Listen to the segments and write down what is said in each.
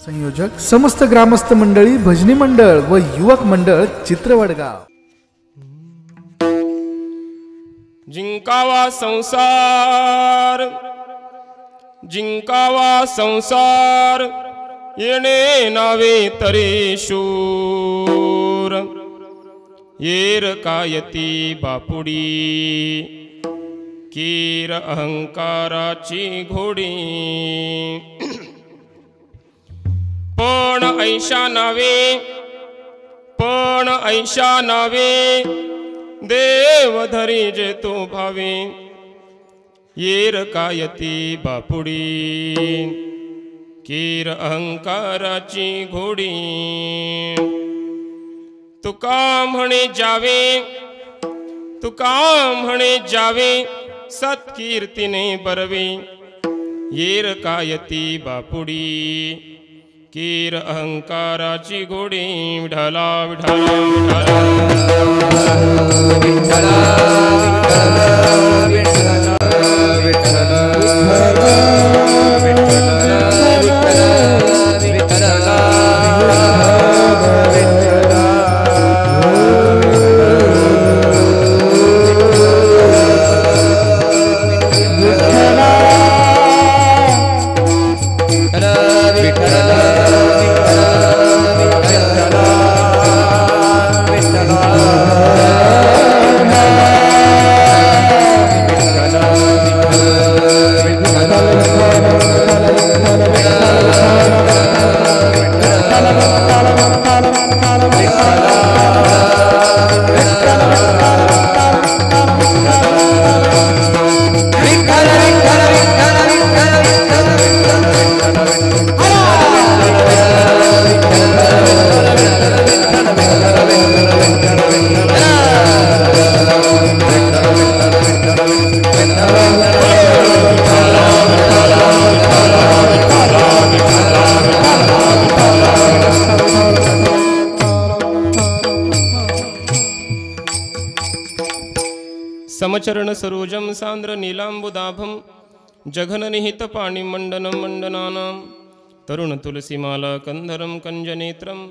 संयोजक समस्त ग्रामस्थ मंडळी, भजनी मंडळ व युवक मंडळ चित्रवडगाव. जिंकावा संसार, जिंकावा संसार, येणे नावे तरी शूर. येर कायती बापुडी, कीर अहंकाराची घोडी. पण ऐशा नावे, पण ऐशा नावे, देव धरी जे तो भावे. येर कायती बापुडी, कीर अहंकाराची घोडी. तुका म्हणे जावे, तुका म्हणे जावे, सत्कीर्तीने बरवे. येर कायती बापुडी, कीर अहंकाराची घोडी. विठाला विठाला विठाला विठाला विठाला विठाला समचरण सरोजम सांद्र नीलांबुदाभम जघननिहित पाणिमंडनं मंडनानां. तरुण तुलसीमाला कंधरं कंजनेत्रं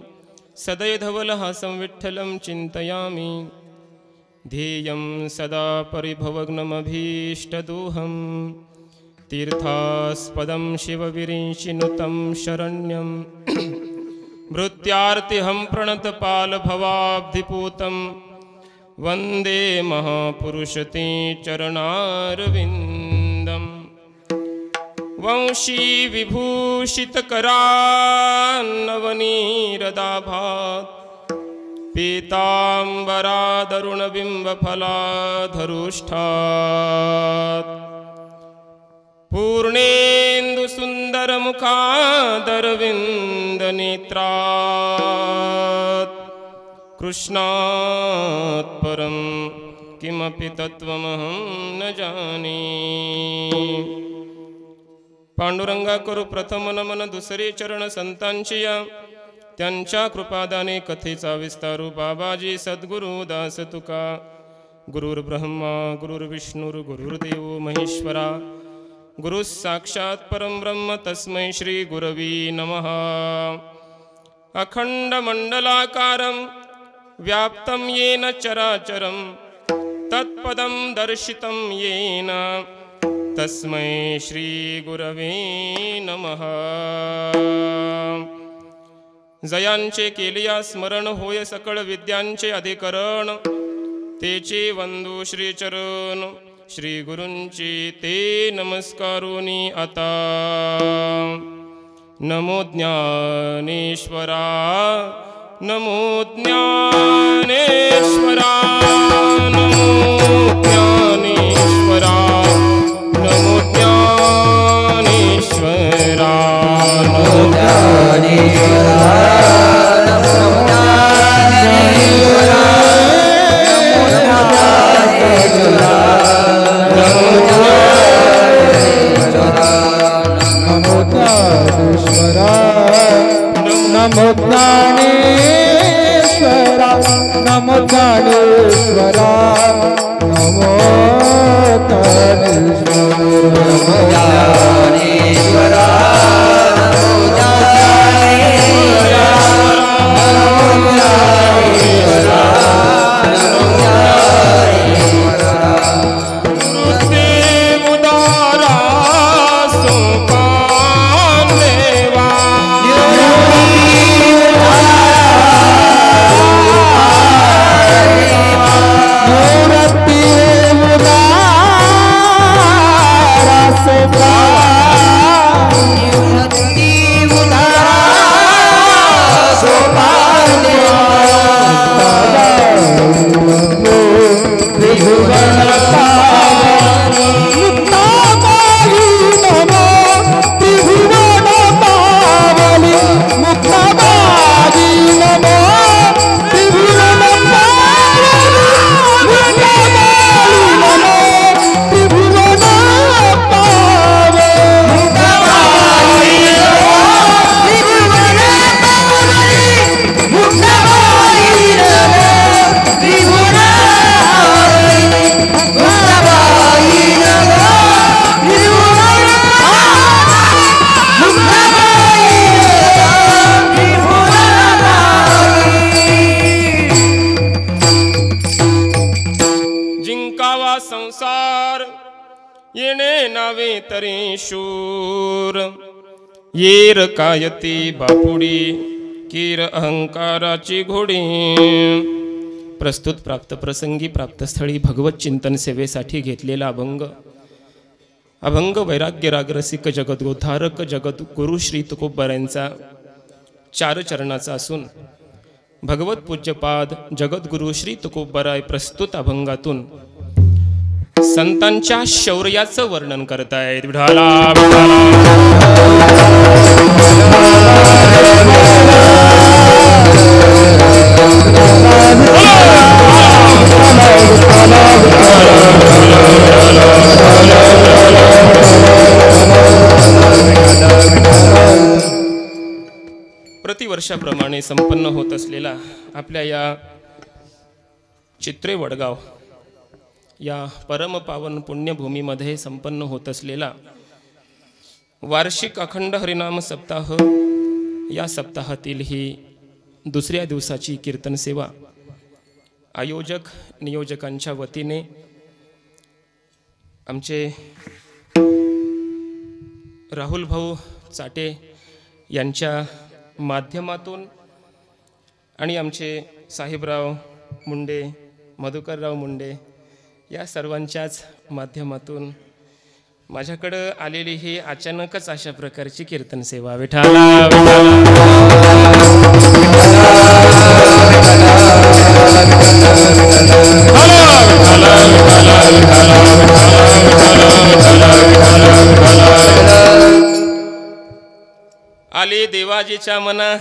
सदय धवलहासं विठ्ठलं चिन्तयामि. ध्येयं सदा परिभवग्नमभीष्टदोहं तीर्थास्पदं शिवविरिञ्चिनुतं शरण्यं. भृत्यार्तिहं प्रणतपालभवाब्धिपूतं वंदे महापुरुषते चरणारविंदम. वंशी विभूषितकरान्नवनीरदाभात् पीताम्बरादरुणबिम्बफलाधरुष्ठात्. पूर्णेन्दुसुन्दरमुखादरविन्दनेत्रात्. कृष्णात् परं किमपि तत्त्वमहं न जाने. पांडुरंगा करू प्रथम नमन दुसरे चरण संतांची या. त्यांच्या कृपादाने कथेचा विस्तारू. बाबाजी सद्गुरु दास तुका. गुरुर्ब्रह्मा गुरुर्विष्णुर् गुरुर्देवो महेश्वरा. गुरु साक्षात् परं ब्रह्म तस्मै श्री गुरवे नमः. अखंड मंडलाकारं व्याप्तं येन चराचरं तत्पदं दर्शितं येन तस्मै श्री गुरवे नमः. जयांचे केलिया स्मरण होय सकळ विद्यांचे अधिकरण. तेचे वंदू श्री चरण श्री गुरूंची ते नमस्कारोनी आता. नमो ज्ञानेश्वरा, नमो ज्ञानेश्वरा, नमो ज्ञानेश्वरा, नमो ज्ञानेश्वरा, नमो ज्ञानेश्वरा, नमो ज्ञानेश्वरा, नमो ज्ञानेश्वरा, नमो ज्ञानेश्वरा, नमो ज्ञानेश्वरा, नमो ज्ञानेश्वरा, नमो ज्ञानेश्वरा, नमो ज्ञानेश्वरा, येणे नावे तरी शूर येर कायती बापुडी कीर अहंकाराची घोडी। प्रस्तुत प्राप्त प्रसंगी प्राप्तस्थळी भगवत चिंतन सेवेसाठी घेतलेला अभंग वैराग्य रागरसिक जगद्गोधारक जगद्गुरु श्री तुकोबरायांचा 4 चरणाचा असून भगवत पूज्यपाद जगद्गुरु श्री तुकोबराय प्रस्तुत अभंगातून संतांच्या शौर्याचं वर्णन करतायत। विठाला प्रतिवर्षाप्रमाणे संपन्न होत असलेला आपल्या या चित्रे वडगाव या परमपावन पुण्यभूमीमध्ये संपन्न होत असलेला वार्षिक अखंड हरिनाम सप्ताह, या सप्ताहातील ही दुसऱ्या दिवसाची कीर्तन सेवा आयोजक नियोजकांच्या वतीने आमचे राहुल भाऊ चाटे यांच्या माध्यमातून आणि आमचे साहेबराव मुंडे, मधुकरराव मुंडे या सर्वांच्याच माध्यमातून माझ्याकडे आलेली ही अचानकच अशा प्रकारची कीर्तन सेवा। विठाला आले देवाजीच्या मना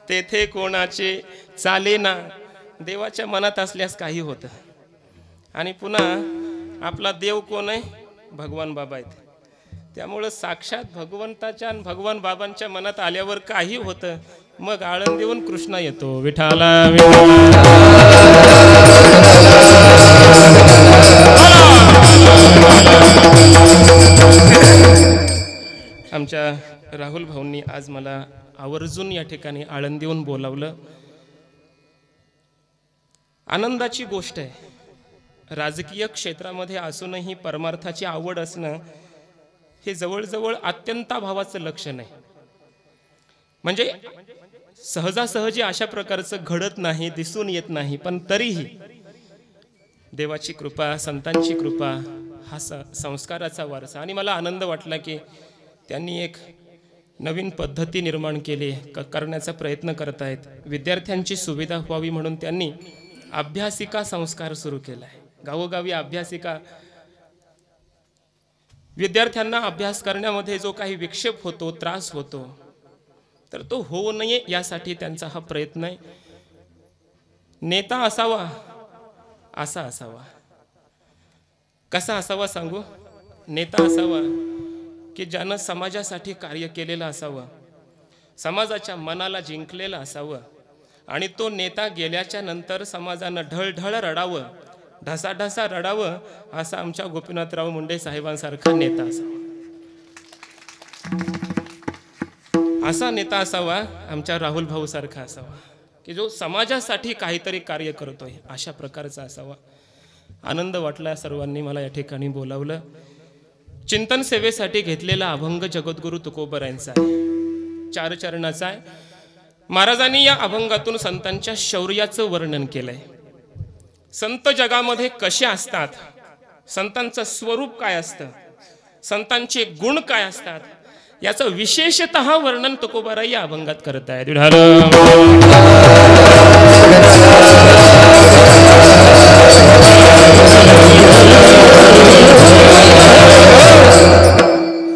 तेथे कोणाचे चालेना। देवाच्या मनात असल्यास काही होतं आणि पुन्हा आपला देव कोण आहे? भगवान बाबा आहेत। त्यामुळे साक्षात भगवंताच्या आणि भगवान बाबांच्या मनात आल्यावर काही होतं, मग आळंद देऊन कृष्णा येतो। विठाला आमच्या राहुल भाऊंनी आज मला आवर्जून या ठिकाणी आळंद देऊन बोलावलं। आनंदाची गोष्ट आहे। राजकीय क्षेत्रामध्ये असूनही परमार्थाची आवड असणं हे जवळजवळ अत्यंताभावाचं लक्षण आहे। म्हणजे सहजासहजी अशा प्रकारचं घडत नाही, दिसून येत नाही, पण तरीही देवाची कृपा, संतांची कृपा हा संस्काराचा वारसा। आणि मला आनंद वाटला की त्यांनी एक नवीन पद्धती निर्माण केली, करण्याचा प्रयत्न करत आहेत। विद्यार्थ्यांची सुविधा व्हावी म्हणून त्यांनी अभ्यासिका संस्कार सुरू केला आहे। गावोगावी अभ्यासिका, विद्यार्थ्यांना अभ्यास करण्यामध्ये जो काही विक्षेप होतो, त्रास होतो, तर तो होऊ नये यासाठी त्यांचा हा प्रयत्न आहे। नेता असावा असा असावा, कसा असावा सांगू? नेता असावा की ज्यानं समाजासाठी कार्य केलेलं असावं, समाजाच्या मनाला जिंकलेलं असावं आणि तो नेता गेल्याच्या नंतर समाजानं ढळढळ रडावं, ढसाढसा रडावं, असा आमच्या गोपीनाथराव मुंडे साहेबांसारखा नेता असावा। असा नेता असावा आमच्या राहुल भाऊ सारखा असावा की जो समाजासाठी काहीतरी कार्य करतोय, अशा प्रकारचा असावा। आनंद वाटला सर्वांनी मला या ठिकाणी बोलावलं। चिंतन सेवेसाठी घेतलेला अभंग जगद्गुरु तुकोबरायांचा आहे, 4 चरणाचा आहे। महाराजांनी या अभंगातून संतांच्या शौर्याचं वर्णन केलंय। संत जगामध्ये कसे असतात, संतांचं स्वरूप काय असतं, संतांचे गुण काय असतात, याचं विशेषतः वर्णन तुकोबराय या अभंगात करत आहेत।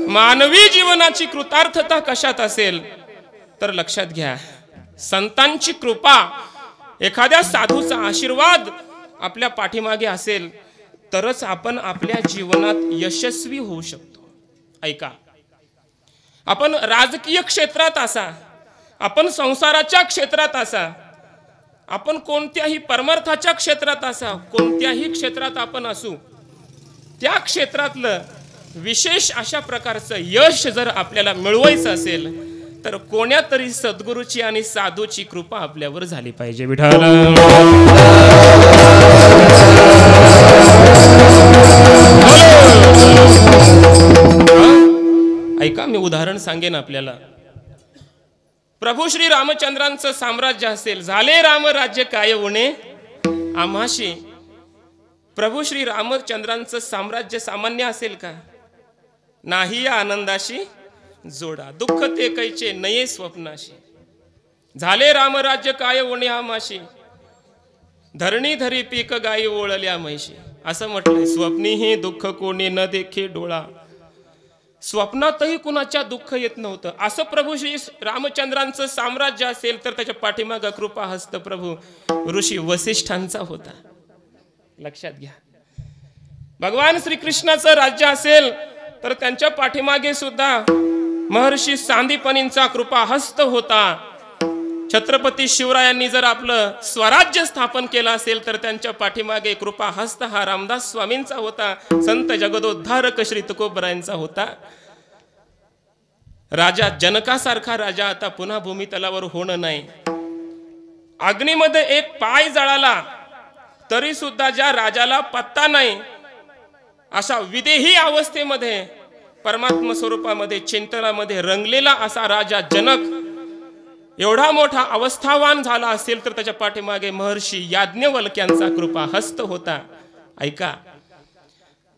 मानवी जीवनाची कृतार्थता कशात असेल तर लक्षात घ्या, संतांची कृपा, एखाद्या साधूचा आशीर्वाद आपल्या पाठीमागे असेल तरच आपण आपल्या जीवनात यशस्वी होऊ शकतो। ऐका, आपण राजकीय क्षेत्रात असा, आपण संसाराच्या क्षेत्रात असा, आपण कोणत्याही परमार्थाच्या क्षेत्रात असा, कोणत्याही क्षेत्रात आपण असू, त्या क्षेत्रातलं विशेष अशा प्रकारचं यश जर आपल्याला मिळवायचं असेल तर कोण्या तरी सद्गुरूची आणि साधूची कृपा आपल्यावर झाली पाहिजे। विठाला ऐका, मी उदाहरण सांगेन आपल्याला. प्रभू श्री रामचंद्रांचं साम्राज्य असेल, झाले राम राज्य काय उणे आम्हाशी. प्रभू श्री रामचंद्रांचं साम्राज्य सामान्य असेल का? नाही या आनंदाशी जोडा, दुःख ते कैचे नये स्वप्नाशी. झाले रामराज्य काय उणे आम्हाशी, धरणी धरी पीक गायी ओळल्या म्हैशी. असं म्हटलंय, स्वप्नीही दुःख कोणी न देखे डोळा. स्वप्नातही कुणाच्या दुःख येत नव्हतं. असं प्रभू श्री रामचंद्रांचं साम्राज्य असेल तर त्याच्या पाठीमागं कृपा हस्त प्रभू ऋषी वसिष्ठांचा होता. लक्षात घ्या. भगवान श्रीकृष्णाचं राज्य असेल तर त्यांच्या पाठीमागे सुद्धा महर्षी सांदीपनींचा कृपा हस्त होता. छत्रपती शिवरायांनी जर आपलं स्वराज्य स्थापन केलं असेल तर त्यांच्या पाठीमागे कृपा हस्त हा रामदास स्वामींचा होता. संत जगदोद्धारक श्री तुकोबरायांचा होता. राजा जनकासारखा राजा आता पुन्हा भूमितलावर होणं नाही. अग्नीमध्ये एक पाय जळाला तरी सुद्धा ज्या राजाला पत्ता नाही, अशा विदेही अवस्थेमध्ये परमात्मा स्वरूपामध्ये चिंतनामध्ये रंगलेला असा राजा जनक एवढा मोठा अवस्थावान झाला असेल तर त्याच्या पाठीमागे महर्षी याज्ञवल्क्यांचा कृपा हस्त होता. ऐका,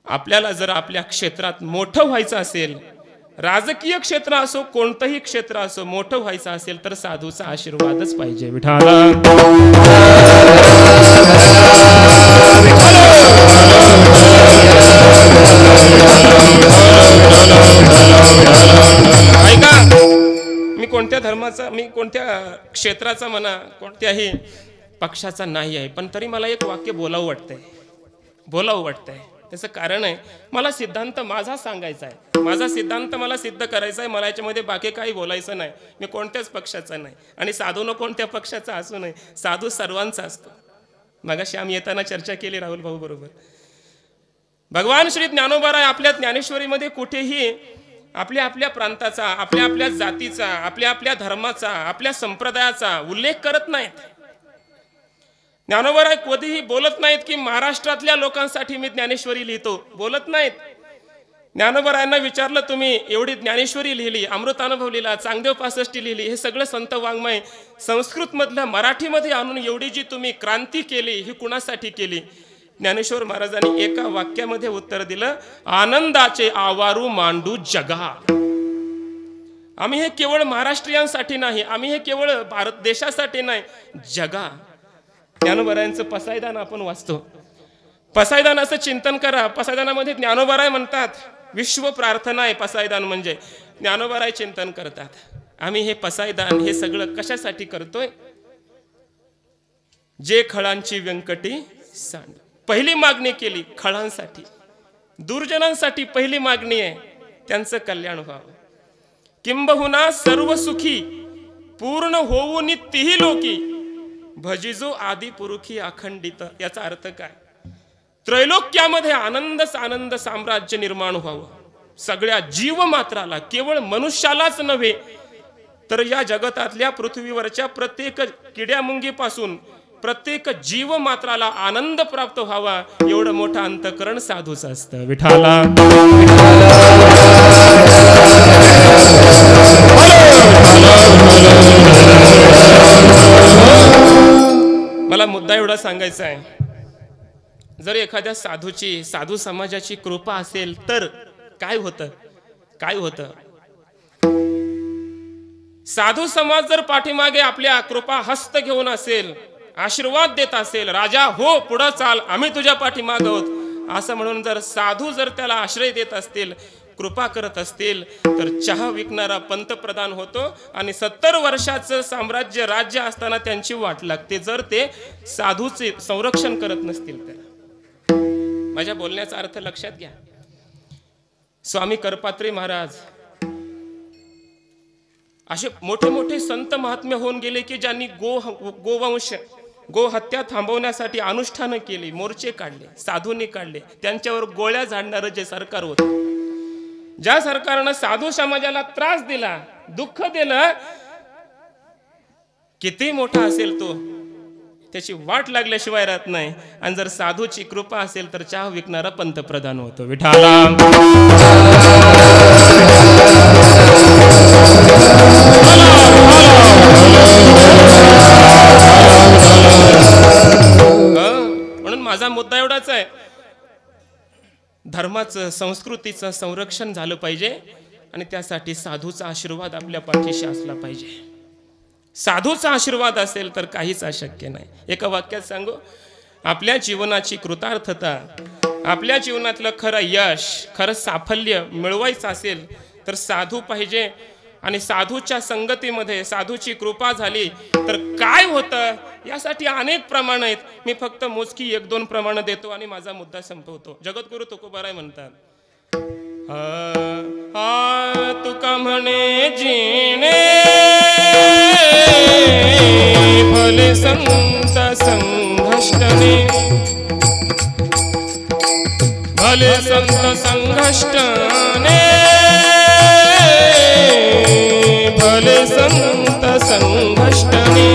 आपल्याला जर आपल्या क्षेत्रात मोठं व्हायचं असेल, राजकीय क्षेत्र असो कोणतंही क्षेत्र असो, मोठं व्हायचं असेल तर साधूचा आशीर्वादच पाहिजे. विठाला ऐका, मी कोणत्या धर्माचा, मी कोणत्या क्षेत्राचा म्हणा, कोणत्याही पक्षाचा नाही आहे, पण तरी मला एक वाक्य बोलावं वाटतंय. त्याचं कारण आहे, मला सिद्धांत माझा सांगायचा आहे, माझा सिद्धांत मला सिद्ध करायचा आहे. मला याच्यामध्ये बाकी काही बोलायचं नाही. मी कोणत्याच पक्षाचा नाही आणि साधूनं कोणत्या पक्षाचा असू नये. साधू सर्वांचा असतो. मगाशी आम्ही येताना चर्चा केली राहुल भाऊ बरोबर. भगवान श्री ज्ञानोबाराय आपल्या ज्ञानेश्वरीमध्ये कुठेही आपल्या आपल्या प्रांताचा, आपल्या आपल्या जातीचा, आपल्या आपल्या धर्माचा, आपल्या संप्रदायाचा उल्लेख करत नाहीत. ज्ञानोबाराय कधीही बोलत नाहीत की महाराष्ट्रातल्या लोकांसाठी मी ज्ञानेश्वरी लिहितो, बोलत नाहीत. ज्ञानोबारायांना विचारलं, तुम्ही एवढी ज्ञानेश्वरी लिहिली, अमृतानुभव लिहिला, चांगदेव 65 लिहिली, हे सगळं संत वाङ्मय संस्कृत मधलं मराठीमध्ये आणून एवढी जी तुम्ही क्रांती केली, ही कुणासाठी केली? ज्ञानेश्वर महाराजांनी एका वाक्यामध्ये उत्तर दिलं, आनंदाचे आवारू मांडू जगा. आम्ही हे केवळ महाराष्ट्रीयांसाठी नाही, आम्ही हे केवळ भारत देशासाठी नाही, जगा. ज्ञानोबारायांचं पसायदान आपण वाचतो. पसायदानाचं चिंतन करा. पसायदानामध्ये ज्ञानोबाराय म्हणतात, विश्व प्रार्थना आहे पसायदान म्हणजे. ज्ञानोबाराय चिंतन करतात, आम्ही हे पसायदान हे सगळं कशासाठी करतोय? जे खळांची व्यंकटी सांड. पहिली मागणी केली खळांसाठी, दुर्जनांसाठी पहिली मागणी आहे, त्यांचं कल्याण व्हावं. किंबहुना सर्व सुखी पूर्ण होऊन तिही लोकी भजिजो आदि पुरुखी अखंडित. याचा अर्थ काय? त्रैलोक्यामध्ये आनंदच आनंद साम्राज्य निर्माण व्हावं. सगळ्या जीवमात्राला, केवळ मनुष्यालाच नव्हे तर या जगतातल्या पृथ्वीवरच्या प्रत्येक किड्यामुंगीपासून प्रत्येक जीवमात्राला आनंद प्राप्त व्हावा, एवढं मोठं अंतःकरण साधूचं असतं. विठाला मला मुद्दा एवढा सांगायचा आहे, जर एखाद्या साधूची, साधू समाजाची कृपा असेल तर काय होतं? साधू समाज जर पाठीमागे आपल्या कृपा हस्त घेऊन असेल, आशीर्वाद देत असेल, राजा हो पुढे चाल, आम्ही तुझ्या पाठीमागे आहोत असं म्हणून जर साधू जर त्याला आश्रय देत असतील, कृपा करत असतील, तर चहा विकणारा पंतप्रधान होतो आणि 70 वर्षाचं साम्राज्य राज्य असताना त्यांची वाट लागते, जर ते साधूचे संरक्षण करत नसतील तर. माझ्या बोलण्याचा अर्थ लक्षात घ्या. स्वामी करपात्रे महाराज असे मोठे मोठे संत महात्मे होऊन गेले की ज्यांनी गोवंश गोहत्या थांबवण्यासाठी अनुष्ठानं केली, मोर्चे काढले, साधूंनी काढले. त्यांच्यावर गोळ्या झाडणारं जे सरकार होतं, ज्या सरकारनं साधू समाजाला त्रास दिला, दुःख दिलं, किती मोठा असेल तो, त्याची वाट लागल्याशिवाय राहत नाही. आणि जर साधूची कृपा असेल तर चहा विकणारा पंतप्रधान होतो. विठाला म्हणून माझा मुद्दा एवढाच आहे, धर्माचं संस्कृतीचं संरक्षण झालं पाहिजे आणि त्यासाठी साधूचा आशीर्वाद आपल्या पाठीशी असला पाहिजे. साधूचा आशीर्वाद असेल तर काहीच अशक्य नाही. एका वाक्यात सांगू, आपल्या जीवनाची कृतार्थता, आपल्या जीवनातलं खरं यश, खरं साफल्य मिळवायचं असेल तर साधू पाहिजे. आणि साधूच्या संगतीमध्ये साधूची कृपा झाली तर काय होतं यासाठी अनेक प्रमाण आहेत. मी फक्त मोजकी 1-2 प्रमाण देतो आणि माझा मुद्दा संपवतो. जगद्गुरु तुकोबाराय म्हणतात, तुका म्हणे जिणे भले संत संघष्टने, भले संत संघष्टने, भले संत संघष्टने.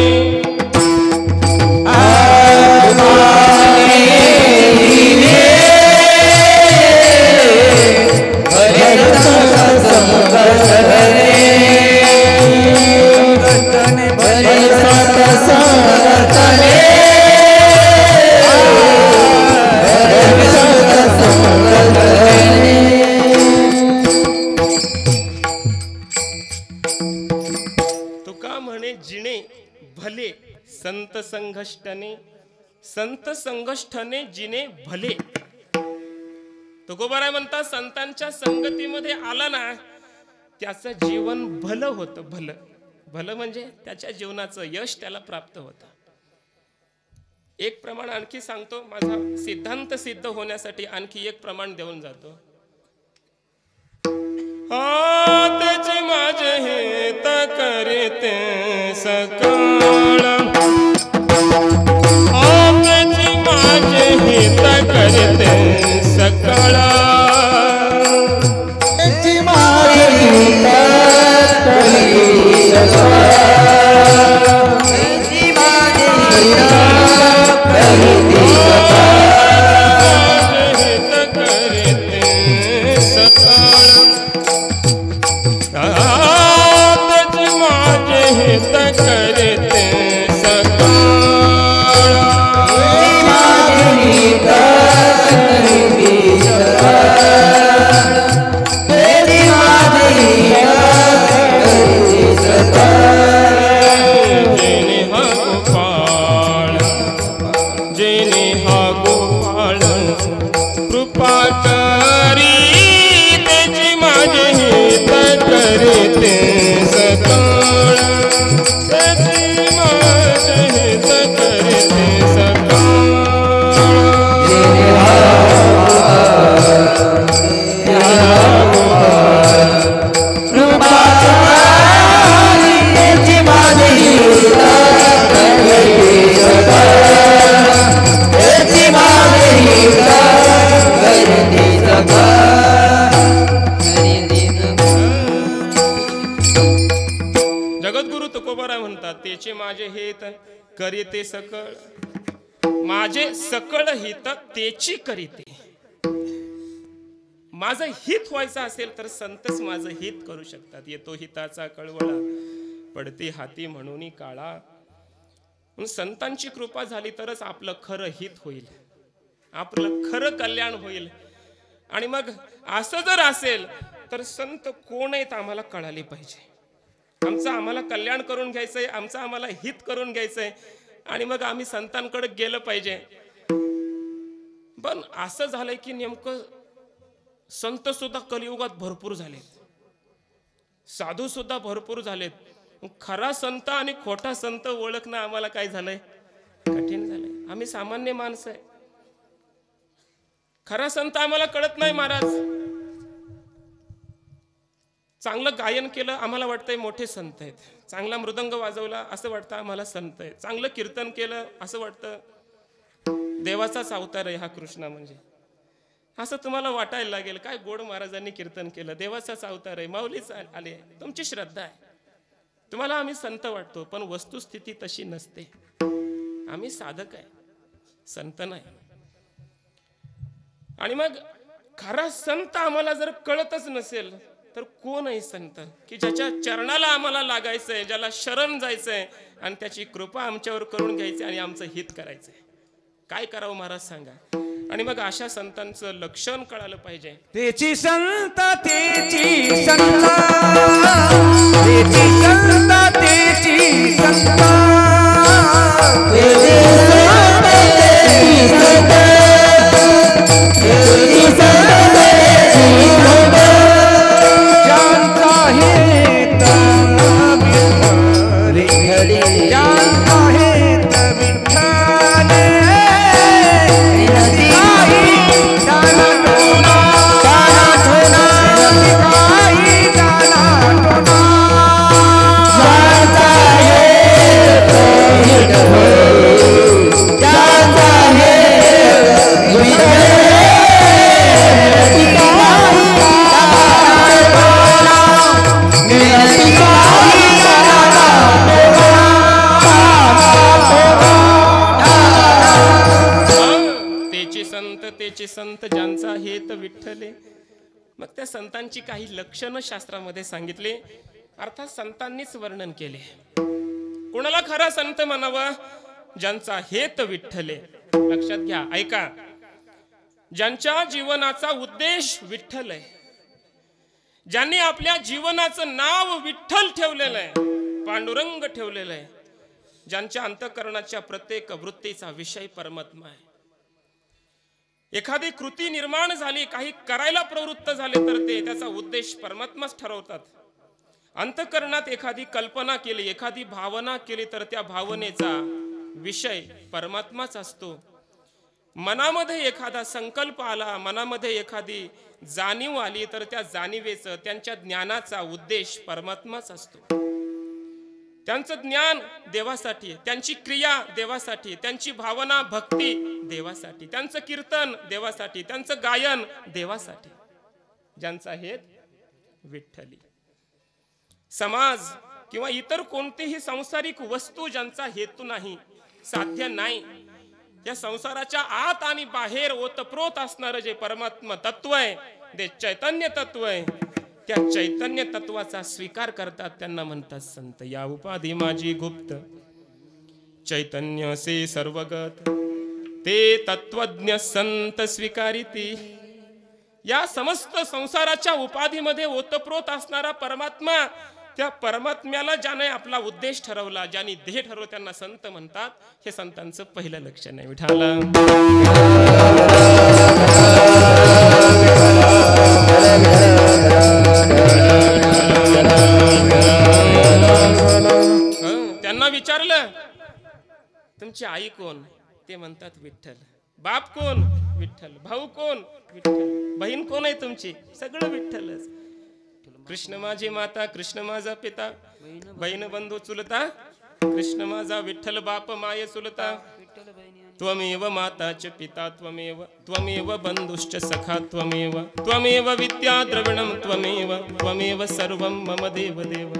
संत संघष्टने, संत संघष्टने जिने भले. तुकोबाराय म्हणतात, संतांच्या संगतीमध्ये आला ना त्याचं जीवन भलं होतं. भलं भलं म्हणजे त्याच्या जीवनाचं यश त्याला प्राप्त होतं. एक प्रमाण आणखी सांगतो, माझा सिद्धांत सिद्ध होण्यासाठी आणखी एक प्रमाण देऊन जातो. त्याचे माझे हित करते सकळ, त्याचे माझे हित करते सकळ, त्याचे माझे हित करते सकळ, त्याचे माझे हित करते सकळ, त्याचे माझे हित करीते सकळ, माझे सकळ हित तेची करीते. माझं हित व्हायचं असेल तर संतच माझं हित करू शकतात. येतो हिताचा कळवळा, पडते हाती म्हणून काळा. संतांची कृपा झाली तरच आपलं खरं हित होईल, आपलं खरं कल्याण होईल. आणि मग असं जर असेल तर संत कोण आहेत आम्हाला कळाले पाहिजे. आमचं आम्हाला कल्याण करून घ्यायचंय, आमचं आम्हाला हित करून घ्यायचंय आणि मग आम्ही संतांकडे गेलं पाहिजे. पण असं झालंय की नेमकं संत सुद्धा कलियुगात भरपूर झालेत, साधू सुद्धा भरपूर झालेत. खरा संत आणि खोटा संत ओळखणं आम्हाला काय झालंय, कठीण झालंय. आम्ही सामान्य माणसं आहे. खरा संत आम्हाला कळत नाही महाराज. चांगलं गायन केलं आम्हाला वाटतंय मोठे संत आहेत, चांगला मृदंग वाजवला असं वाटतं आम्हाला संत आहे, चांगलं कीर्तन केलं असं वाटतं देवाचाच अवतार आहे हा कृष्ण म्हणजे, असं तुम्हाला वाटायला लागेल. काय गोड महाराजांनी कीर्तन केलं, देवाचाच अवतार आहे, माऊलीच आले, तुमची श्रद्धा आहे. तुम्हाला आम्ही संत वाटतो पण वस्तुस्थिती तशी नसते. आम्ही साधक आहे, संत नाही. आणि मग खरा संत आम्हाला जर कळतच नसेल तर कोण आहे संत की ज्याच्या चरणाला आम्हाला लागायचंय, ज्याला शरण जायचंय आणि त्याची कृपा आमच्यावर करून घ्यायची आणि आमचं हित करायचंय. काय करावं महाराज सांगा. आणि मग अशा संतांचं लक्षण कळालं पाहिजे. तेची संत तेची संत तेची संत तेची संत तेची संत तेची संत तेची संत तेची संत जानता है तब विठ्ठल जानता है तब विठ्ठल संत ज्यांचा हेत विठ्ठले. मग त्या संतांची काही लक्षणं शास्त्रामध्ये सांगितले, अर्थात संतांनीच वर्णन केले. कोणाला खरा संत म्हणावा? ज्यांचा हेत विठ्ठले. लक्षात घ्या, ऐका. ज्यांच्या जीवनाचा उद्देश विठ्ठल आहे, ज्यांनी आपल्या जीवनाचं नाव विठ्ठल ठेवलेलं आहे, पांडुरंग ठेवलेलं आहे, ज्यांच्या अंतःकरणाच्या प्रत्येक वृत्तीचा विषय परमात्मा आहे. एखादी कृती निर्माण झाली, काही करायला प्रवृत्त झाले तर ते त्याचा उद्देश परमात्माच ठरवतात. अंतःकरणात एखादी कल्पना केली, एखादी भावना केली तर त्या भावनेचा विषय परमात्माच असतो. मनामध्ये एखादा संकल्प आला, मनामध्ये एखादी जाणीव आली तर त्या जाणीवेचं, त्यांच्या ज्ञानाचा उद्देश परमात्माच असतो. त्यांचं ज्ञान देवासाठी, त्यांची क्रिया देवासाठी, त्यांची भावना भक्ती देवासाठी, त्यांचं कीर्तन देवासाठी, त्यांचं गायन देवासाठी. ज्यांचा हेत विठ्ठली. समाज किंवा इतर कोणतीही सांसारिक वस्तू ज्यांचा हेतू नाही, साध्य नाही, या संसाराच्या आत आणि बाहेर ओतप्रोत असणारं जे परमात्मा तत्व आहे, ते चैतन्य तत्व आहे, त्या चैतन्य तत्वाचा स्वीकार करतात, त्यांना म्हणतात संत. या उपाधी माझी गुप्त चैतन्य से सर्वगत, ते तत्वज्ञ संत स्वीकारिती. या समस्त संसाराच्या उपाधीमध्ये ओतप्रोत असणारा परमात्मा, त्या परमात्म्याला ज्याने आपला उद्देश ठरवला, ज्यांनी ध्येय ठरवलं, त्यांना संत म्हणतात. हे संतांचं पहिलं लक्षण आहे. विठाला त्यांना विचारलं, तुमची आई कोण? ते म्हणतात विठ्ठल. बाप कोण? विठ्ठल. भाऊ कोण? विठ्ठल. बहीण कोण आहे तुमची? सगळं विठ्ठलच. कृष्ण माझी माता, कृष्ण माझा पिता, बहीण बंधू चुलता, कृष्ण माझा विठ्ठल बाप माय चुलता. त्वमेव माता च पिता त्वमेव, त्वमेव बंधुश्च सखा त्वमेव, त्वमेव विद्या द्रविणं त्वमेव, त्वमेव सर्वं मम देव देव.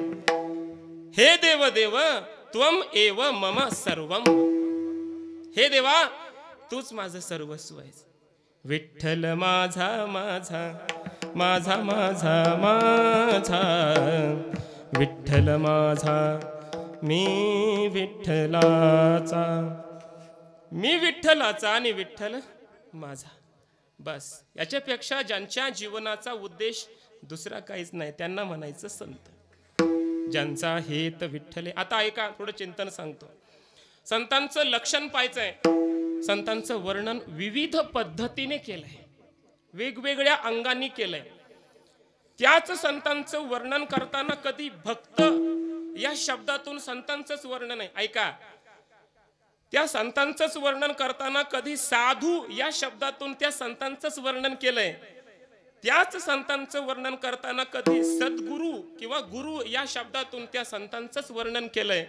हे देव देव त्वम एव मम सर्वम. हे देवा, तूच माझं सर्वस्व आहेस. विठ्ठल माझा माझा माझा माझा माझा, विठ्ठल माझा मी विठ्ठलाचा, मी विठ्ठलाचा आणि विठ्ठल माझा. बस याच्यापेक्षा ज्यांच्या जीवनाचा उद्देश दुसरा काहीच नाही, त्यांना म्हणायचं संत. ज्यांचा हेत विठ्ठले. आता ऐका, थोडं चिंतन सांगतो. संतांचं लक्षण पाहायचंय. संतांचं वर्णन विविध पद्धतीने केलंय, वेगवेगळ्या अंगांनी केलंय. त्याच संतांचं वर्णन करताना कधी भक्त या शब्दातून संतांचंच वर्णन आहे. ऐका, त्या संतांचंच वर्णन करताना कधी साधू या शब्दातून त्या संतांचंच वर्णन केलंय. त्याच संतांचं वर्णन करताना कधी सद्गुरू किंवा गुरु या शब्दातून त्या संतांचंच वर्णन केलंय.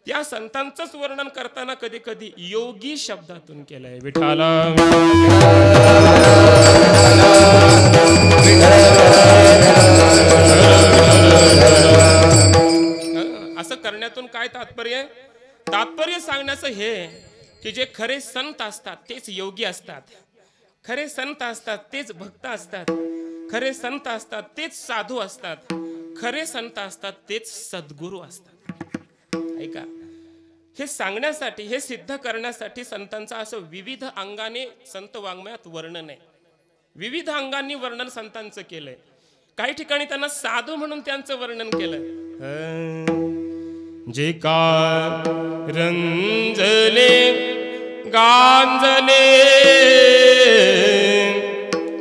त्या संतांचंच वर्णन करताना कधी कधी योगी शब्दातून केलंय. विठाला असं करण्यातून काय तात्पर्य? तात्पर्य सांगण्याचं हे की जे खरे संत असतात तेच योगी असतात, खरे संत असतात तेच भक्त असतात, खरे संत असतात तेच साधू असतात, खरे संत असतात तेच सद्गुरू असतात. ऐका, हे सांगण्यासाठी, हे सिद्ध करण्यासाठी संतांचं असं विविध अंगाने संत वाङ्मयात वर्णन आहे. विविध अंगांनी वर्णन संतांचं केलंय. काही ठिकाणी त्यांना साधू म्हणून त्यांचं वर्णन केलं. जे का रंजले गांजले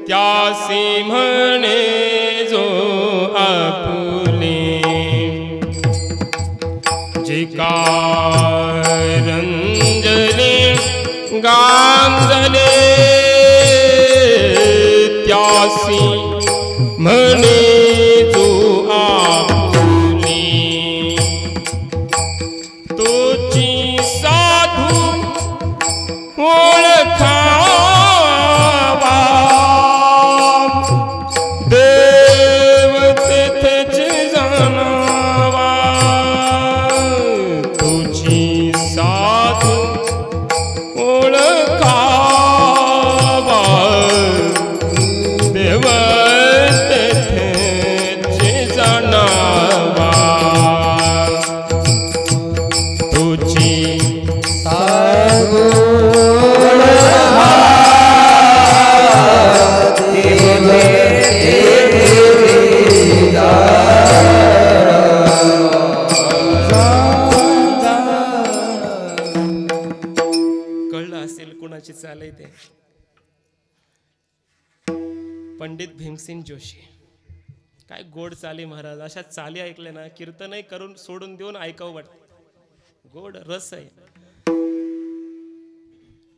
त्यासी म्हणे जो आपुले. जे का रंजले गांजले त्यासी म्हणे जो आपुले. तोची साधू ओळखावा देव तेथेच जाणावा. तुझी साधू ओळखावा देव तेथेच जाणावा. तुझी साधू कळलं असेल कुणाची चाल आहे ते. पंडित भीमसेन जोशी. काय गोड चाली महाराज. अशा चाली ऐकल्या ना कीर्तनही करून सोडून देऊन ऐकावं वाटतं. गोड रस आहे.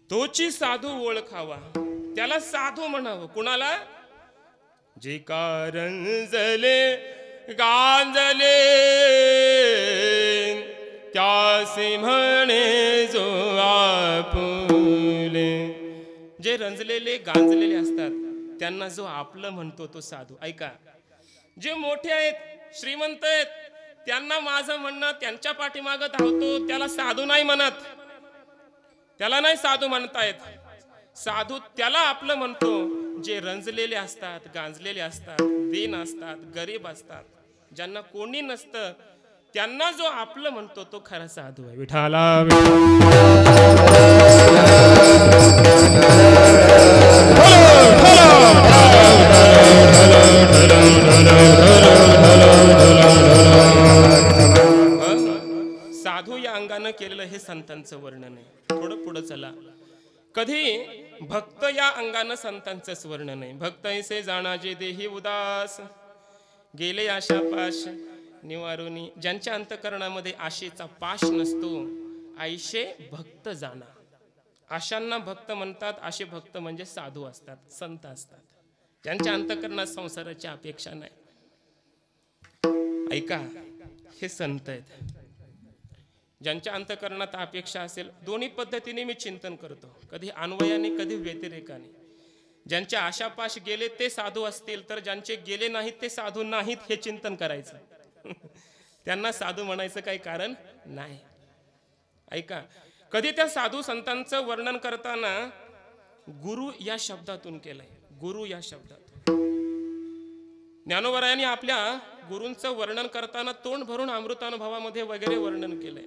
तोची साधू ओळखावा, त्याला साधू म्हणावं. कुणाला? जे कारंजले गांजले त्यासी म्हणे जो आपुले. जे रंजलेले गांजलेले असतात त्यांना जो आपलं म्हणतो तो साधू. ऐका, जे मोठे आहेत, श्रीमंत आहेत, त्यांना माझं म्हणणं, त्यांच्या पाठीमागं धावतो त्याला साधू नाही म्हणत. त्याला नाही साधू म्हणता येत. साधू त्याला आपलं म्हणतो जे रंजलेले असतात, गांजलेले असतात, दीन असतात, गरीब असतात, ज्यांना कोणी नसतं, त्यांना जो आपलं म्हणतो तो खरा साधू आहे. विठाला साधू या अंगानं केलेलं हे संतांचं वर्णन आहे. थोडं पुढं चला. कधी भक्त या अंगानं संतांचंच वर्णन आहे. भक्त ऐसे जाणाजे देही उदास गेले आशा पाश निवारुनी. ज्यांच्या अंतकरणामध्ये आशेचा पाश नसतो, ऐशे भक्त जाणा. आशांना भक्त म्हणतात. आशे भक्त म्हणजे साधू असतात, संत असतात, ज्यांच्या अंतकरणात संसाराची अपेक्षा नाही. ऐका, हे संत आहेत. ज्यांच्या अंतकरणात अपेक्षा असेल, दोन्ही पद्धतीने मी चिंतन करतो, कधी अन्वयाने कधी व्यतिरेकाने. ज्यांच्या आशापाश गेले ते साधू असतील, तर ज्यांचे गेले नाहीत ते साधू नाहीत हे चिंतन करायचं. त्यांना साधू म्हणायचं काही कारण नाही. ऐका, कधी त्या साधू संतांचं वर्णन करताना गुरु या शब्दातून केलंय. गुरु या शब्दातून ज्ञानोबरायांनी आपल्या गुरूंचं वर्णन करताना तोंड भरून अमृतानुभवामध्ये वगैरे वर्णन केलंय.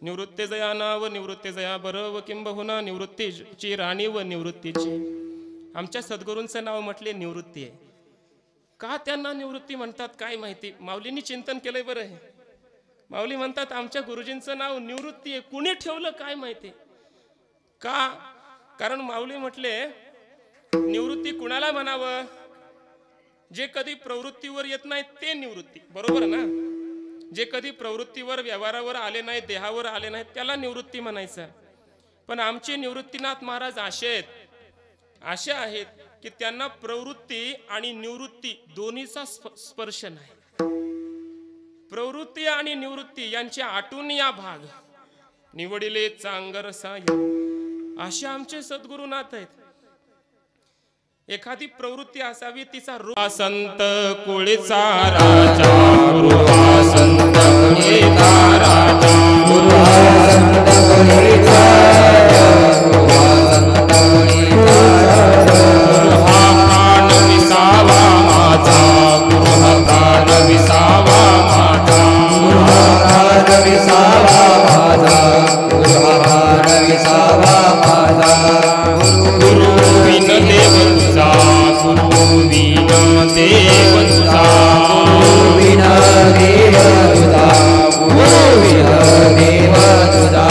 निवृत्ती जया नाव निवृत्ती जया बरव किंबहुना निवृत्तीची राणी व निवृत्तीची. आमच्या सद्गुरूंचं नाव म्हटले निवृत्ती आहे. का त्यांना निवृत्ती म्हणतात काय माहिती. माऊलींनी चिंतन केलंय बरं हे. माऊली म्हणतात आमच्या गुरुजींचं नाव निवृत्ती आहे. कुणी ठेवलं काय माहिती. का? कारण माऊली म्हटले निवृत्ती कुणाला म्हणावं? जे कधी प्रवृत्तीवर येत नाही ते निवृत्ती. बरोबर ना? जे कधी प्रवृत्तीवर व्यवहारावर आले नाहीत, देहावर आले नाहीत, त्याला निवृत्ती म्हणायचं. पण आमचे निवृत्तीनाथ महाराज असे आहेत की त्यांना प्रवृत्ती आणि निवृत्ती दोन्हीचा स्पर्श नाही. प्रवृत्ती आणि निवृत्ती यांचे आटून या भाग निवडिले चांगर साय असे आमचे सद्गुरुनाथ आहेत. एखादी प्रवृत्ती असावी तिचा रूप. संत कुळीचा राजा गुरु संत कुळीचा राजा गुरु विसावा माझा गुरु विन देव तुझा गुरु विन देव तुझा गुरु विन देव तुझा गुरु विन देव तुझा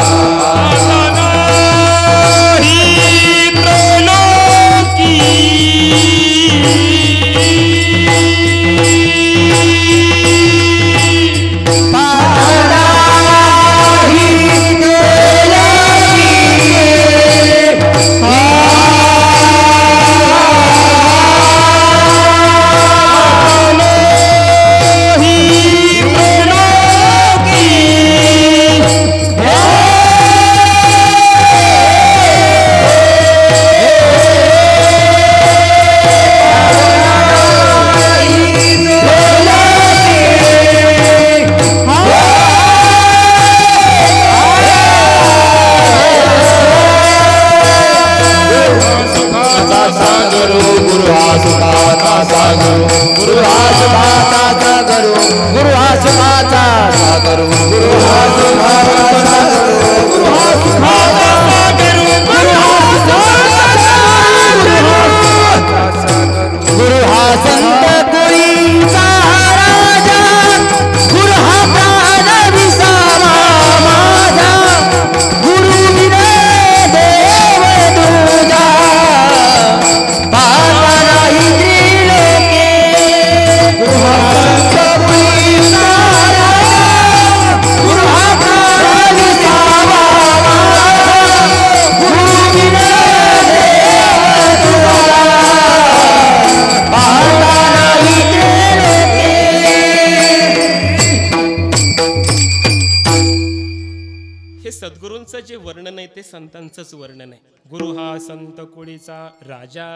सद्गुरूंचं जे वर्णन आहे ते संतांचंच वर्णन आहे. गुरु हा संत कुळीचा राजा.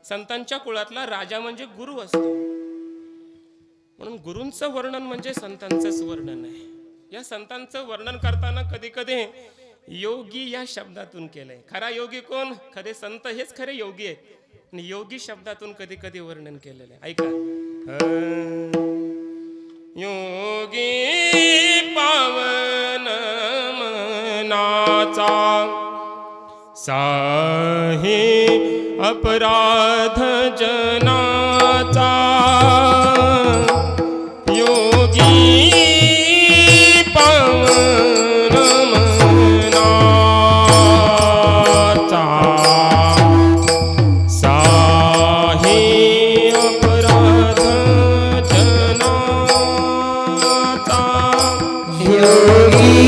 संतांच्या कुळातला राजा म्हणजे गुरु असतो. म्हणून गुरूंचं वर्णन म्हणजे संतांचंच वर्णन आहे. या संतांचं वर्णन करताना कधी कधी योगी या शब्दातून केलंय. खरा योगी कोण? खरे संत हेच खरे योगी आहेत. आणि योगी शब्दातून कधी कधी वर्णन केलेलं आहे. ऐका, योगी पावन मनाचा साहे अपराध जनाचा. योगी पावन मनाचा साहे अपराध जनाचा. योगी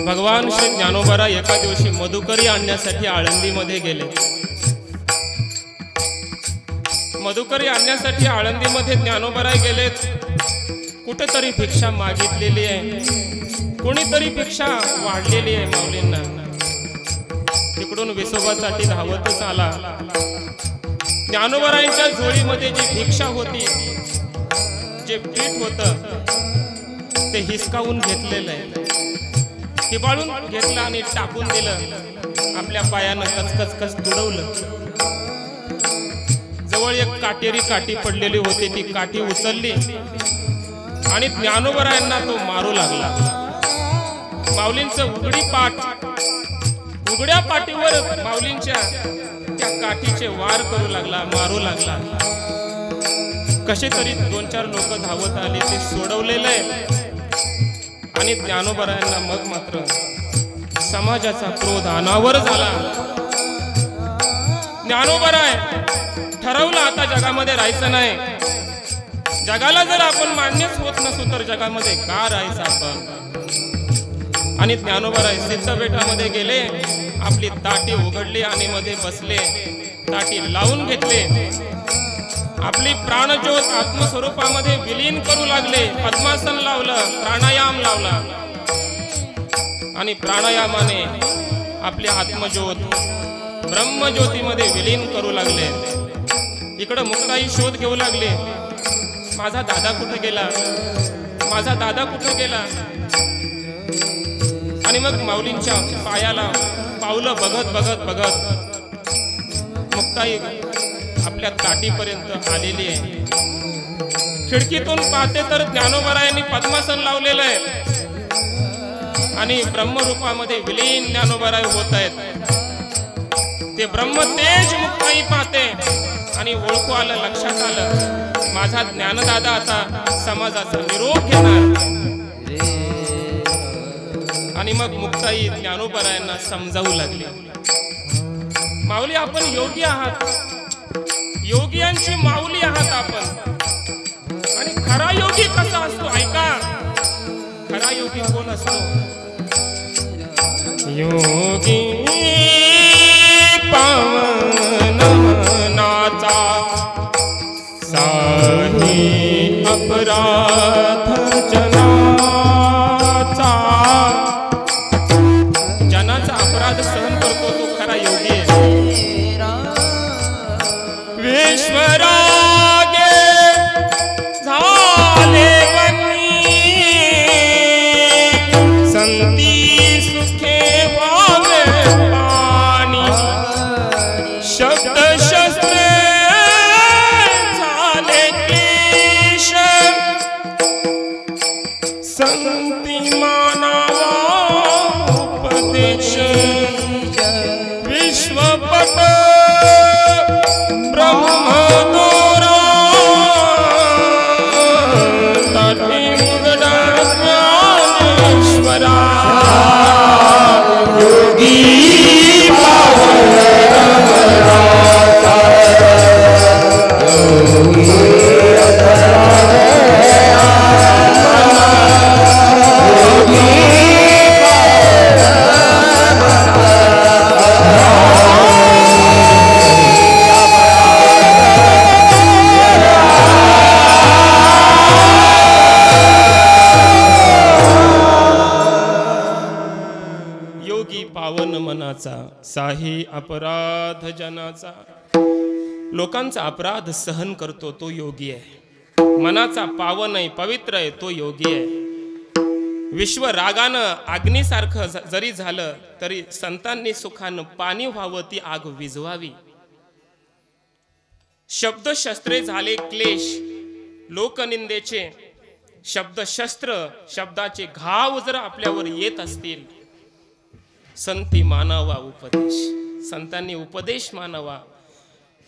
भगवान श्री ज्ञानोबा एका दिवशी मधुकरी आणण्यासाठी आळंदीमध्ये गेले. मधुकरी आणण्यासाठी आळंदीमध्ये ज्ञानोबा गेलेत. कुठेतरी भिक्षा मागितलेली आहे, कोणीतरी भिक्षा वाढलेली आहे माऊलींना. तिकडून विसोबासाठी धावतच आला. ज्ञानोबारायांच्या झोळीमध्ये जी भिक्षा होती, जे पीठ होतं ते हिसकावून घेतलेलं आहे. हिबाळून घेतलं आणि टाकून दिलं. आपल्या पायानं कचकच तुडवलं. जवळ एक काटेरी काठी पडलेली होती, ती काठी उचलली आणि ज्ञानोबरायांना तो मारू लागला. माऊलींचं उघड्या पाठीवर माऊलींच्या त्या काठीचे वार करू लागला, मारू लागला. कसे तरी 2-4 लोक धावत आले, ते सोडवलेलं आहे. आणि ज्ञानोबरायांना मग मात्र समाजाचा क्रोध अनावर झाला. ज्ञानोबराय ठरवलं आता जगामध्ये राहायचं नाही. जगाला जर आपण मान्यच होत नसू तर जगामध्ये का राहायचं आपण. आणि ज्ञानोबराय सिद्धबेटामध्ये गेले, आपली ताटी उघडली आणि मध्ये बसले. ताटी लावून घेतले, आपली प्राणज्योत आत्मस्वरूपामध्ये विलीन करू लागले. पद्मासन लावलं, प्राणायाम लावला आणि प्राणायामाने आपले आत्मज्योत ब्रह्मज्योतीमध्ये विलीन करू लागले. इकडं मुक्ताई शोध घेऊ लागले, माझा दादा कुठे गेला, माझा दादा कुठे गेला. आणि मग माऊलींच्या पायाला पावलं बघत बघत बघत मुक्ताई आपल्या ताटीपर्यंत आलेली आहे. खिडकीतून पाहते तर ज्ञानोबरायांनी पद्मासन लावलेलं आहे आणि ब्रह्मरूपामध्ये विलीन ज्ञानोबराय होत आहेत. ते ब्रह्मतेज मुक्ताई पाहते आणि ओळखू आलं, लक्षात आलं, माझा ज्ञानदादा आता समाजाचा निरोप घेणार. आणि मग मुक्ताई ज्ञानोबरायांना समजावू लागली, माऊली आपण योगी आहात, योगियांची माऊली आहात आपण. आणि खरा योगी कसा असतो ऐका, खरा योगी कोण असतो? योगी पावन मनाचा साही अपराध जनाचा. जनाचा अपराध सहन करतो तो खरा योगी आहे. विश्वरागे झाले संती सुखे वावे पाणी. शब्द शस्त्रे झाले क्लेश संती मानावा उपदेश. विश्वपट ब्रह्मदोरा ताटी उघडा ज्ञानेश्वरा. योगी पावन मनाचा योगी पावन मनाचा साही अपराध जनाचा. लोकांचा अपराध सहन करतो तो योगी आहे. मनाचा पावन आहे, पवित्र आहे, तो योगी आहे. विश्व रागानं अग्नीसारखं जरी झालं तरी संतांनी सुखानं पाणी व्हावं, ती आग विझवावी. शब्दशस्त्रे झाले क्लेश लोकनिंदेचे. शब्दशस्त्र शब्दाचे घाव जर आपल्यावर येत असतील, संती मानावा उपदेश. संतांनी उपदेश मानावा.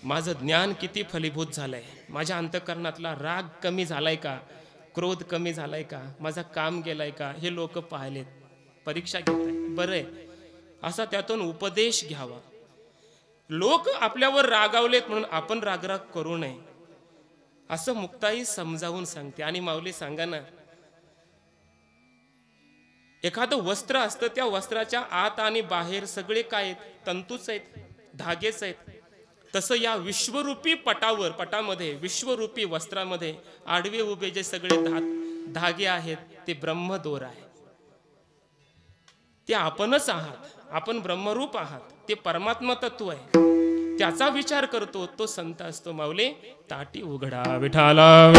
माझं ज्ञान किती फलीभूत झालंय, माझ्या अंतःकरणातला राग कमी झालाय का, क्रोध कमी झालाय का, माझं काम गेलाय का, हे लोक पाहिलेत, परीक्षा घेत आहेत. बरं आहे, असा त्यातून उपदेश घ्यावा. लोक आपल्यावर रागावलेत म्हणून आपण रागराग करू नये असं मुक्ताई समजावून सांगते. आणि माऊली सांगा ना, एखादं वस्त्र असतं, त्या वस्त्राच्या आत आणि बाहेर सगळे काय आहेत? तंतूच आहेत, धागेच आहेत. तसं या विश्वरूपी पटामध्ये विश्वरूपी वस्त्रामध्ये आडवे उभे जे सगळे धागे आहेत ते ब्रह्मदोर आहे. ते आपणच आहात, आपण ब्रह्मरूप आहात, ते परमात्मा तत्व आहे. त्याचा विचार करतो तो संत असतो. माऊली ताटी उघडा विठाला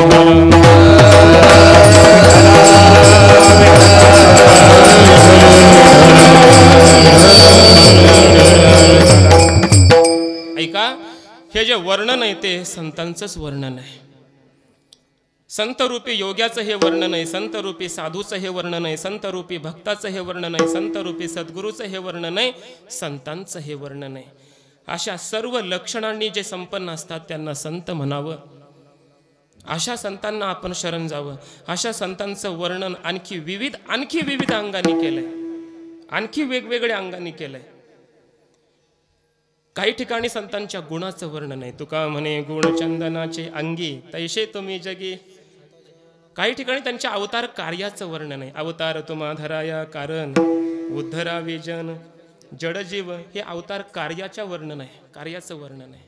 ऐका, हे जे वर्णन आहे ते संतांचंच वर्णन आहे. संतरूपी योग्याचं हे वर्णन आहे, संतरूपी साधूचं हे वर्णन आहे, संतरूपी भक्ताचं हे वर्णन आहे, संतरूपी सद्गुरूचं हे वर्णन आहे, संतांचं हे वर्णन आहे. अशा सर्व लक्षणांनी जे संपन्न असतात त्यांना संत म्हणावं. अशा संतांना आपण शरण जावं. अशा संतांचं वर्णन आणखी विविध अंगांनी केलंय, आणखी वेगवेगळ्या अंगांनी केलंय. काही ठिकाणी संतांच्या गुणाचं वर्णन आहे. तुका म्हणे गुण चंदनाचे अंगी तैसे तुम्ही जगी. काही ठिकाणी त्यांच्या अवतार कार्याचं वर्णन आहे. अवतार तुम्हा धराया कारण उद्धरावे जन जडजीव, हे अवतार कार्याच्या वर्णन आहे, कार्याचं वर्णन आहे.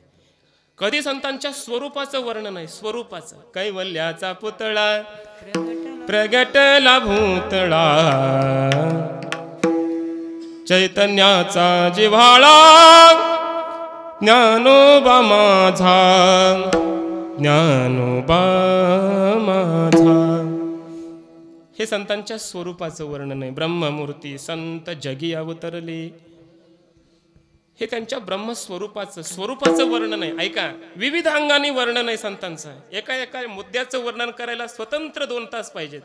कधी संतांच्या स्वरूपाचं वर्णन आहे, स्वरूपाचं. कैवल्याचा पुतळा प्रगटला भूतळा चैतन्याचा जिव्हाळा ज्ञानोबा माझा, ज्ञानोबा माझा. हे संतांच्या स्वरूपाचं वर्णन आहे. ब्रह्ममूर्ती संत जगी अवतरले, हे त्यांच्या स्वरूपाचं वर्णन आहे. ऐका, विविध अंगाने वर्णन आहे संतांचं. एका एका मुद्द्याचं वर्णन करायला स्वतंत्र 2 तास पाहिजेत,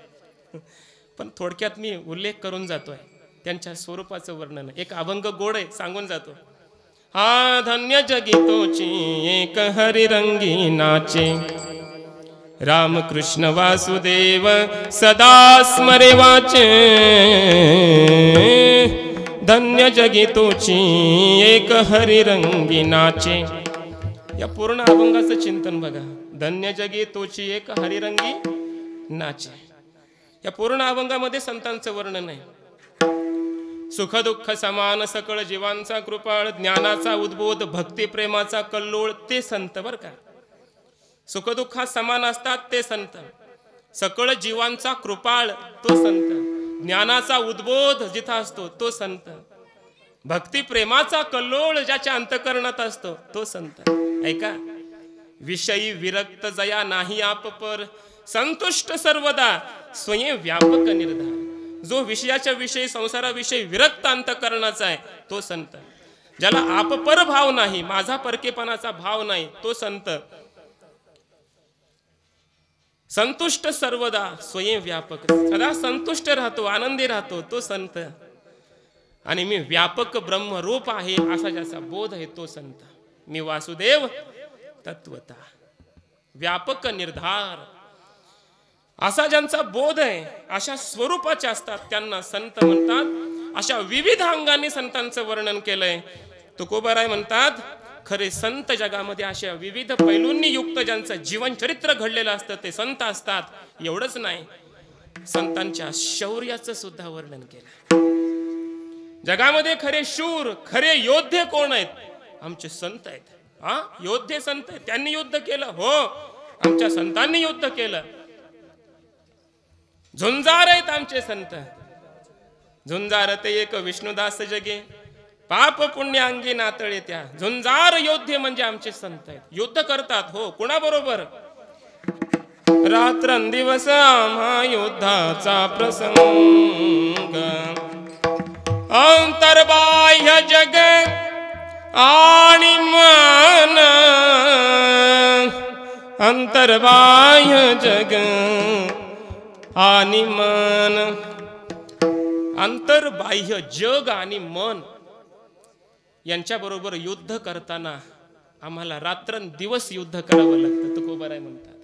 पण थोडक्यात मी उल्लेख करून जातोय. त्यांच्या स्वरूपाचं वर्णन एक अभंग गोड आहे, सांगून जातो. हा धन्य जगी तोची एक हरिरंगी नाचे, रामकृष्ण वासुदेव सदा स्मरे वाचे. धन्य जगी तोची एक हरिरंगी नाचे. या पूर्ण अभंगाचं चिंतन बघा. धन्य जगी तोची एक हरिरंगी नाचे. या पूर्ण अभंगामध्ये संतांचं वर्णन आहे. सुख दुःख समान सकळ जीवांचा कृपाळ, ज्ञानाचा उद्बोध भक्ती प्रेमाचा कल्लोळ, ते संत बर का. सुख दुःखात समान असतात ते संत. सकळ जीवांचा कृपाळ तो संत. ज्ञानाचा उद्बोध जिथं असतो तो संत. भक्ती प्रेमाचा कल्लोळ ज्याच्या अंतकरणात असतो तो संत. ऐका, विषयी विरक्त जया नाही आपपर, संतुष्ट सर्वदा स्वयं व्यापक निर्धार. जो विषयाच्या विषयी संसाराविषयी विरक्त अंतकरणाचा आहे तो संत. ज्याला आपपर भाव नाही, माझा परकेपणाचा भाव नाही, तो संत. संतुष्ट सर्वदा स्वयं व्यापक, सदा संतुष्ट राहतो, आनंदी राहतो तो संत. आणि मी व्यापक ब्रह्मरूप आहे असा ज्याचा बोध आहे तो संत. मी वासुदेव तत्वता, व्यापक निर्धार असा ज्यांचा बोध आहे, अशा स्वरूपाचे असतात त्यांना संत म्हणतात. अशा विविध अंगाने संतांचं वर्णन केलंय. तुकोबाराय म्हणतात, खरे संत जगामध्ये अशा विविध पैलूंनी युक्त ज्यांचं जीवन चरित्र घडलेलं असतं ते संत असतात. एवढंच नाही, संतांच्या शौर्याचं सुद्धा वर्णन केलं. जगामध्ये खरे शूर, खरे योद्धे कोण आहेत? आमचे संत आहेत. हा, योद्धे संत आहेत. त्यांनी युद्ध केलं. हो, आमच्या संतांनी युद्ध केलं. झुंजार आहेत आमचे संत. झुंजार ते एक विष्णुदास जगे, पाप पुण्य अंगी नातळे त्या. झुंजार योद्धे म्हणजे आमचे संत आहेत. युद्ध करतात. हो, कुणाबरोबर? रात्रंदिवस आम्हा युद्धाचा प्रसंग, अंतर्बाह्य जग आणि मन, अंतर्बाह्य जग आणि मन. अंतर्बाह्य जग आणि मन यांच्याबरोबर युद्ध करताना आम्हाला रात्रंदिवस युद्ध करावं लागतं. तुकोबाराय म्हणतात,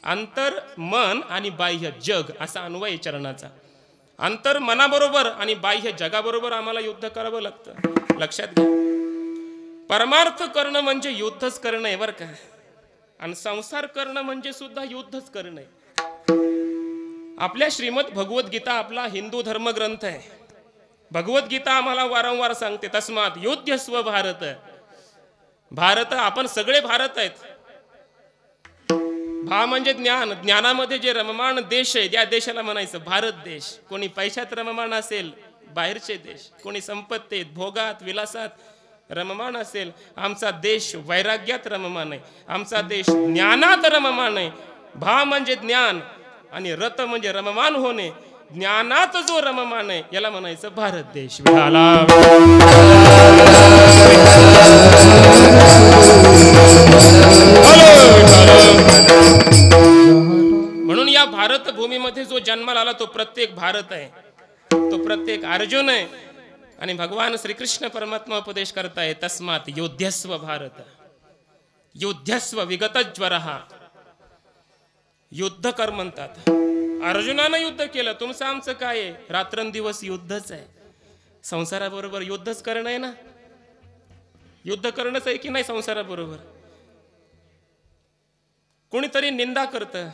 अंतर मन आणि बाह्य जग असा अन्वय चरणाचा. अंतर मनाबरोबर आणि बाह्य जगाबरोबर आम्हाला युद्ध करावं लागतं. लक्षात घ्या, परमार्थ करणं म्हणजे युद्धच करणं आहे बरं का. आणि संसार करणं म्हणजे सुद्धा युद्धच करणं आहे. आपल्या श्रीमद भगवद्गीता आपला हिंदू धर्मग्रंथ आहे. भगवद्गीता आम्हाला वारंवार सांगते, तस्मात युध्यस्व भारत. भारत, आपण सगळे भारत आहेत. भा म्हणजे ज्ञान. ज्ञानामध्ये जे रममाण देश आहे त्या देशाला म्हणायचं भारत देश. कोणी पैशात रममाण असेल बाहेरचे देश, कोणी संपत्तीत भोगात विलासात रममाण असेल. आमचा देश वैराग्यात रममाण आहे. आमचा देश ज्ञानात रममाण आहे. भा म्हणजे ज्ञान आणि रत म्हणजे रममान होणे. ज्ञानात जो रममान आहे याला म्हणायचं भारत देश. म्हणून या भारत भूमीमध्ये जो जन्माला आला तो प्रत्येक भारत आहे, तो प्रत्येक अर्जुन आहे. आणि भगवान श्रीकृष्ण परमात्मा उपदेश करताय, तस्मात योध्यस्व भारत. योध्यस्व विगतज्वरः. युद्ध कर म्हणतात. अर्जुनानं युद्ध केलं. तुमचं आमचं काय आहे? रात्रंदिवस युद्धच आहे. संसाराबरोबर युद्धच करणं आहे ना. युद्ध करणंच आहे की नाही संसाराबरोबर. कोणीतरी निंदा करतं,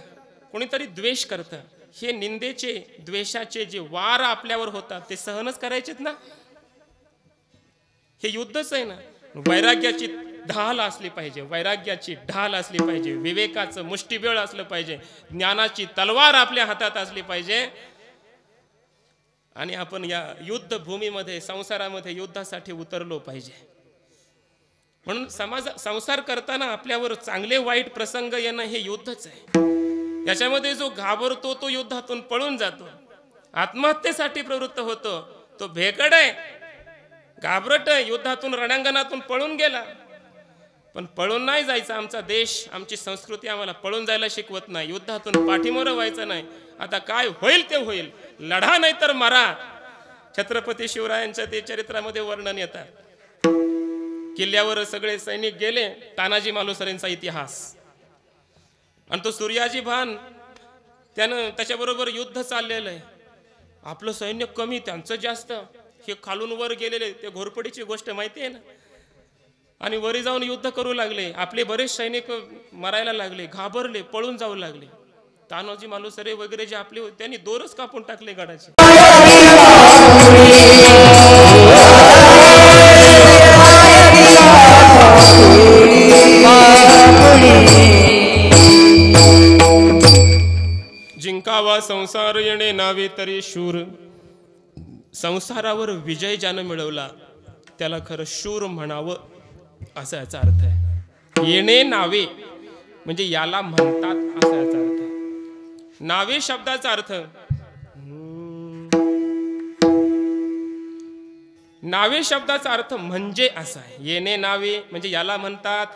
कोणीतरी द्वेष करतं. हे निंदेचे द्वेषाचे जे वार आपल्यावर होतात ते सहनच करायचेत ना. हे युद्धच आहे ना. वैराग्याची ढाल असली पाहिजे, वैराग्याची ढाल असली पाहिजे, विवेकाचं मुष्टिबळ असलं पाहिजे, ज्ञानाची तलवार आपल्या हातात असली पाहिजे. आणि आपण या युद्ध भूमीमध्ये संसारामध्ये युद्धासाठी उतरलो पाहिजे. म्हणून संसार करताना आपल्यावर चांगले वाईट प्रसंग येणं हे युद्धच आहे. याच्यामध्ये जो घाबरतो तो युद्धातून पळून जातो, आत्महत्येसाठी प्रवृत्त होतो, तो भेकड आहे, घाबरट आहे, युद्धातून रणांगणातून पळून गेला. पण पळून नाही जायचं. आमचा देश, आमची संस्कृती आम्हाला पळून जायला शिकवत नाही. युद्धातून पाठीमोरं व्हायचं नाही. आता काय होईल ते होईल, लढा नाही तर मरा. छत्रपती शिवरायांच्या ते चरित्रामध्ये वर्णन येतात. किल्ल्यावर सगळे सैनिक गेले, तानाजी मालुसरेंचा इतिहास. आणि तो सूर्याजी भान त्यानं त्याच्याबरोबर युद्ध चाललेलं आहे. आपलं सैन्य कमी, त्यांचं जास्त. हे खालून वर गेलेले, ते घोरपडीची गोष्ट माहिती आहे ना. आणि वरी जाऊन युद्ध करू लागले. आपले बरेच सैनिक मरायला लागले, घाबरले, पळून जाऊ लागले. तानाजी मालुसरे वगैरे जे आपले होते त्यांनी दोरच कापून टाकले गडाचे. जिंकावा संसार येणे नावे तरी शूर. संसारावर विजय ज्यानं मिळवला त्याला खरं शूर म्हणावं, असा याचा अर्थ आहे. येणे नावे म्हणजे याला म्हणतात, असा याचा अर्थ आहे. नावे शब्दाचा अर्थ, नावे शब्दाचा अर्थ म्हणजे असा आहे. येणे नावे म्हणजे याला म्हणतात.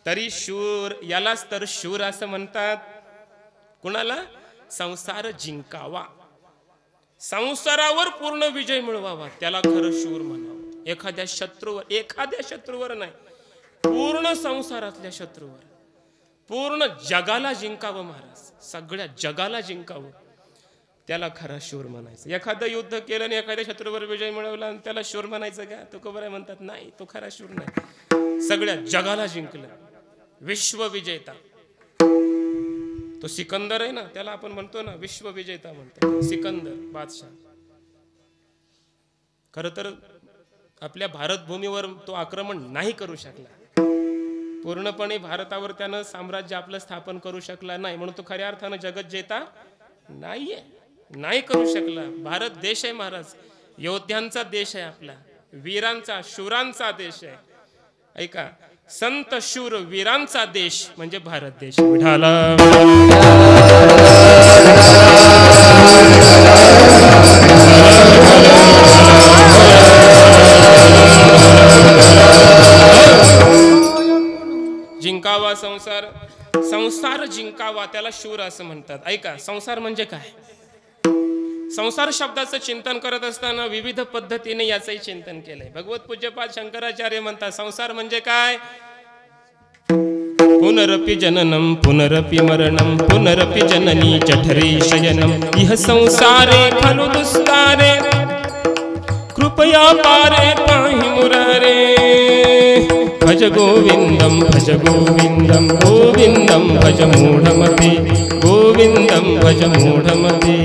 तरी शूर, यालाच तर शूर असं म्हणतात. कुणाला? संसार जिंकावा, संसारावर पूर्ण विजय मिळवावा, त्याला खरं शूर म्हणावं. एखाद्या शत्रूवर नाही, पूर्ण संसारातल्या शत्रूवर, पूर्ण जगाला जिंकावं महाराज, सगळ्या जगाला जिंकावं, त्याला खरा शूर म्हणायचं. एखादं युद्ध केलं आणि एखाद्या शत्रूवर विजय मिळवला आणि त्याला शूर म्हणायचं का? तो कबराय म्हणतात नाही, तो खरा शूर नाही. सगळ्या जगाला जिंकलं, विश्वविजेता. तो सिकंदर आहे ना, त्याला आपण म्हणतो ना विश्वविजेता म्हणतो, सिकंदर बादशाह. खरं तर आपल्या भारत भूमीवर तो आक्रमण नाही करू शकला. पूर्णपणे भारतावर त्यानं साम्राज्य आपलं स्थापन करू शकला नाही. म्हणून तो खऱ्या अर्थानं जगत जेता नाहीये, नाही करू शकला. भारत देश आहे महाराज, योद्ध्यांचा देश आहे आपला, वीरांचा शूरांचा देश आहे. ऐका, संत शूर वीरांचा देश म्हणजे भारत देश. विठाला जिंकावा संसार, संसार जिंकावा, त्याला शूर असं म्हणतात. ऐका, संसार म्हणजे काय? संसार शब्दाचं चिंतन करत असताना विविध पद्धतीने याचंही चिंतन केलंय. भगवत पूज्यपाद शंकराचार्य म्हणतात संसार म्हणजे काय? पुनरपि जननम पुनरपि मरणम पुनरपि जननी जठरे शयनम इह संसारे खलु दुस्तारे कृपया पारे पाहि मुरारे भज गोविंदम गोविंदम भज मूढमते गोविंदम भज मूढमते.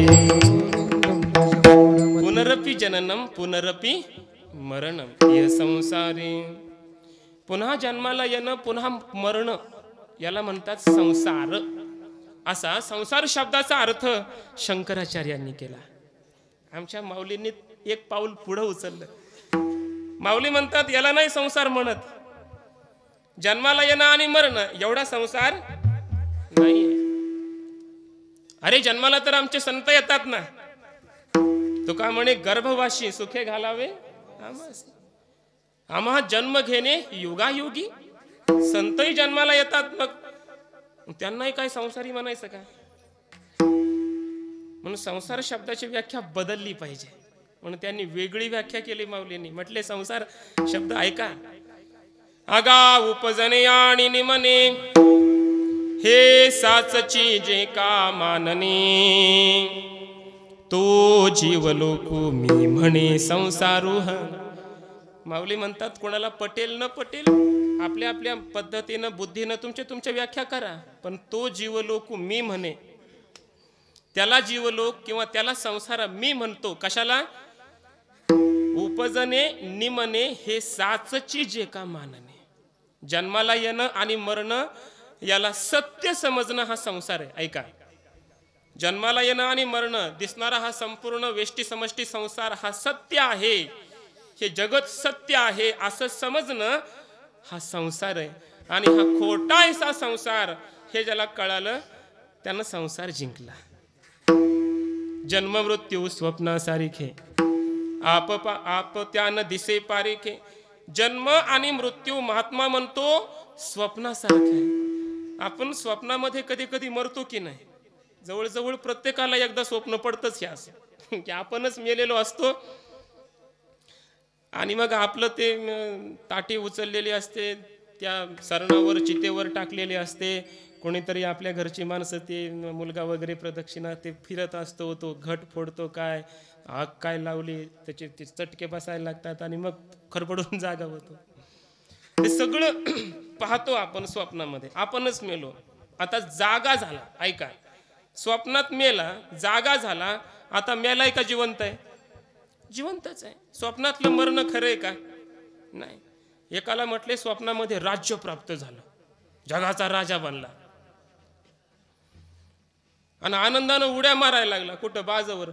पुनरपि जननम पुनरपि मरणम इह संसारे. पुन्हा जन्माला येणं, पुन्हा मरण, याला म्हणतात संसार. असा संसार शब्दाचा अर्थ शंकराचार्यांनी केला. आमच्या माऊलींनी एक पाऊल पुढे उचललं. माऊली म्हणतात याला नाही संसार म्हणत, जन्माला येणं आणि मरणं एवढा संसार नाही. अरे जन्माला तर आमचे संत येतात ना. तुका म्हणे गर्भवाशी सुखे घालावे आम्हा जन्म घेणे युगायुगी. संतही जन्माला येतात, मग त्यांनाही काय संसारी म्हणायचं का? म्हणून संसार शब्दाची व्याख्या बदलली पाहिजे. म्हणून त्यांनी वेगळी व्याख्या केली माऊलींनी. म्हटले संसार शब्द ऐका, आगा उपजने आणि निमने हे साचची जे का मानने तो जीव लोकू मी म्हणे संसारूह. माऊली म्हणतात कोणाला पटेल न पटेल आपल्या आपल्या पद्धतीनं बुद्धीनं तुमच्या व्याख्या करा, पण तो जीवलोक मी म्हणे, त्याला जीवलोक किंवा त्याला संसार मी म्हणतो. कशाला? उपजने निमने हे साचची जे का मानणे. जन्माला येणं आणि मरणं याला सत्य समजणं हा संसार आहे. ऐका, जन्माला येणं आणि मरणं दिसणारा हा संपूर्ण वेष्टी समष्टी संसार हा सत्य आहे, हे जगत सत्य आहे असं समजणं हा संसार आहे. आणि हा खोटा असा संसार हे ज्याला कळालं त्यानं संसार जिंकला. जन्म मृत्यू स्वप्नासारिखे आप त्यानं दिसे पारिखे. जन्म आणि मृत्यू महात्मा म्हणतो स्वप्नासारखं आहे. आपण स्वप्नामध्ये कधी कधी मरतो की नाही? जवळजवळ प्रत्येकाला एकदा स्वप्न पडतंच हे असं की आपणच मेलेलो असतो आणि मग आपलं ते ताटी उचललेली असते, त्या सरणावर चितेवर टाकलेले असते. कोणीतरी आपल्या घरची माणसं ते मुलगा वगैरे प्रदक्षिणा ते फिरत असतो, तो घट फोडतो, काय आग काय लावली त्याचे ते चटके बसायला लागतात आणि मग खरबडून जागा होतो. हे सगळं पाहतो आपण स्वप्नामध्ये. आपणच मेलो, आता जागा झाला. ऐका, स्वप्नात मेला, जागा झाला, आता मेलाय का जिवंत आहे? जिवंतच आहे. स्वप्नातलं मरण खरं आहे का? नाही. एकाला म्हटले स्वप्नामध्ये राज्य प्राप्त झालं, जगाचा राजा बनला आणि आनंदानं उड्या मारायला लागला, कुठं बाजावर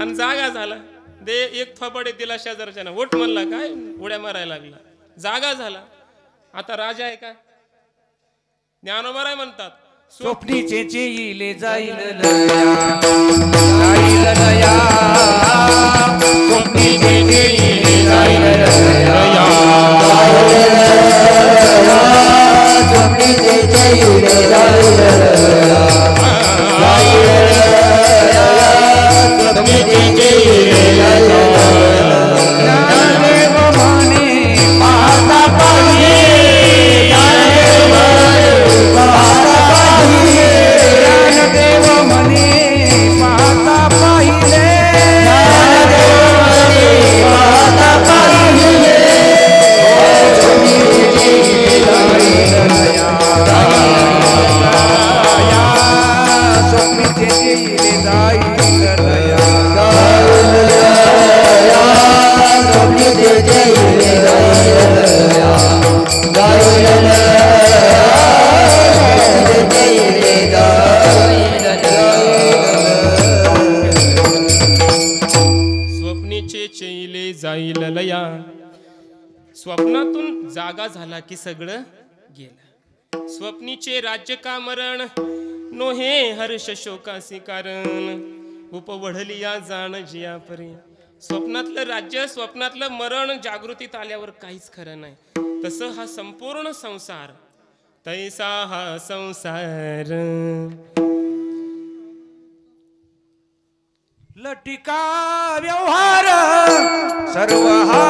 आणि जागा झाला. दे एक थोपडे दिला शेजारच्यानं, ओट म्हणला, काय उड्या मारायला लागला, जागा झाला. आता राजा आहे का? ज्ञानोबा म्हणतात स्वप्नीचे येईले जाईल लया, जाईल लया, स्वप्नीचे येईले जाईल लया, स्वप्नीचे येईले जाईल लया, जाईल लया, स्वप्नीचे येईले जाईल लया. ज्ञानदेव म्हणे पाहता पाहिजे, ज्ञानदेव म्हणे पाहता पाहिजे, ज्ञानदेव म्हणे पाहता पाहिजे, ज्ञानदेव म्हणे पाहता पाहिजे. स्वप्नीचे येईले जाईल लया, स्वप्नीचे येईले जाईल लया, जाईल लया, स्वप्नीचे येईले जाईल लया. स्वप्नीचे चैले जाईल लया. स्वप्नातून जागा झाला की सगळं गेलं. स्वप्नीचे राज्य का मरण, नोहे हर्ष शोकासी कारण, उपवढलिया जाण जिया परी. स्वप्नातलं राज्य, स्वप्नातलं मरण जागृतीत आल्यावर काहीच खरं नाही. तसं हा संपूर्ण संसार, तैसा हा संसार. लटिका व्यवहार सर्व हा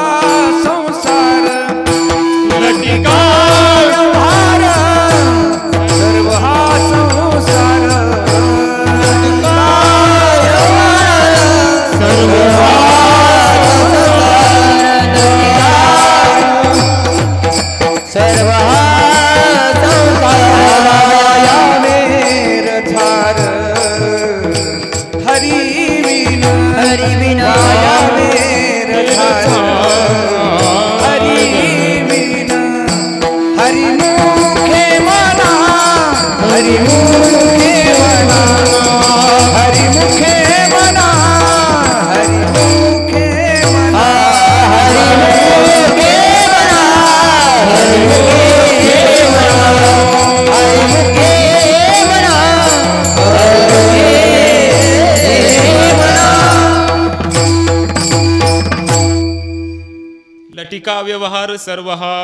संसार, लटिका व्यवहार सर्व हा संसार, लटिका व्यवहार सर्व हा संसार, सर्व हा संसार. या मेर थार हरी बिना या मेर थार, हरी बिना हरी मुखे मना, हरी मुखे मना, हरी मुखे मना, हरी मुखे मना, हरी मुखे मना, हरी मुखे मना, हरी मुखे मना, लटिका व्यवहार सर्व हा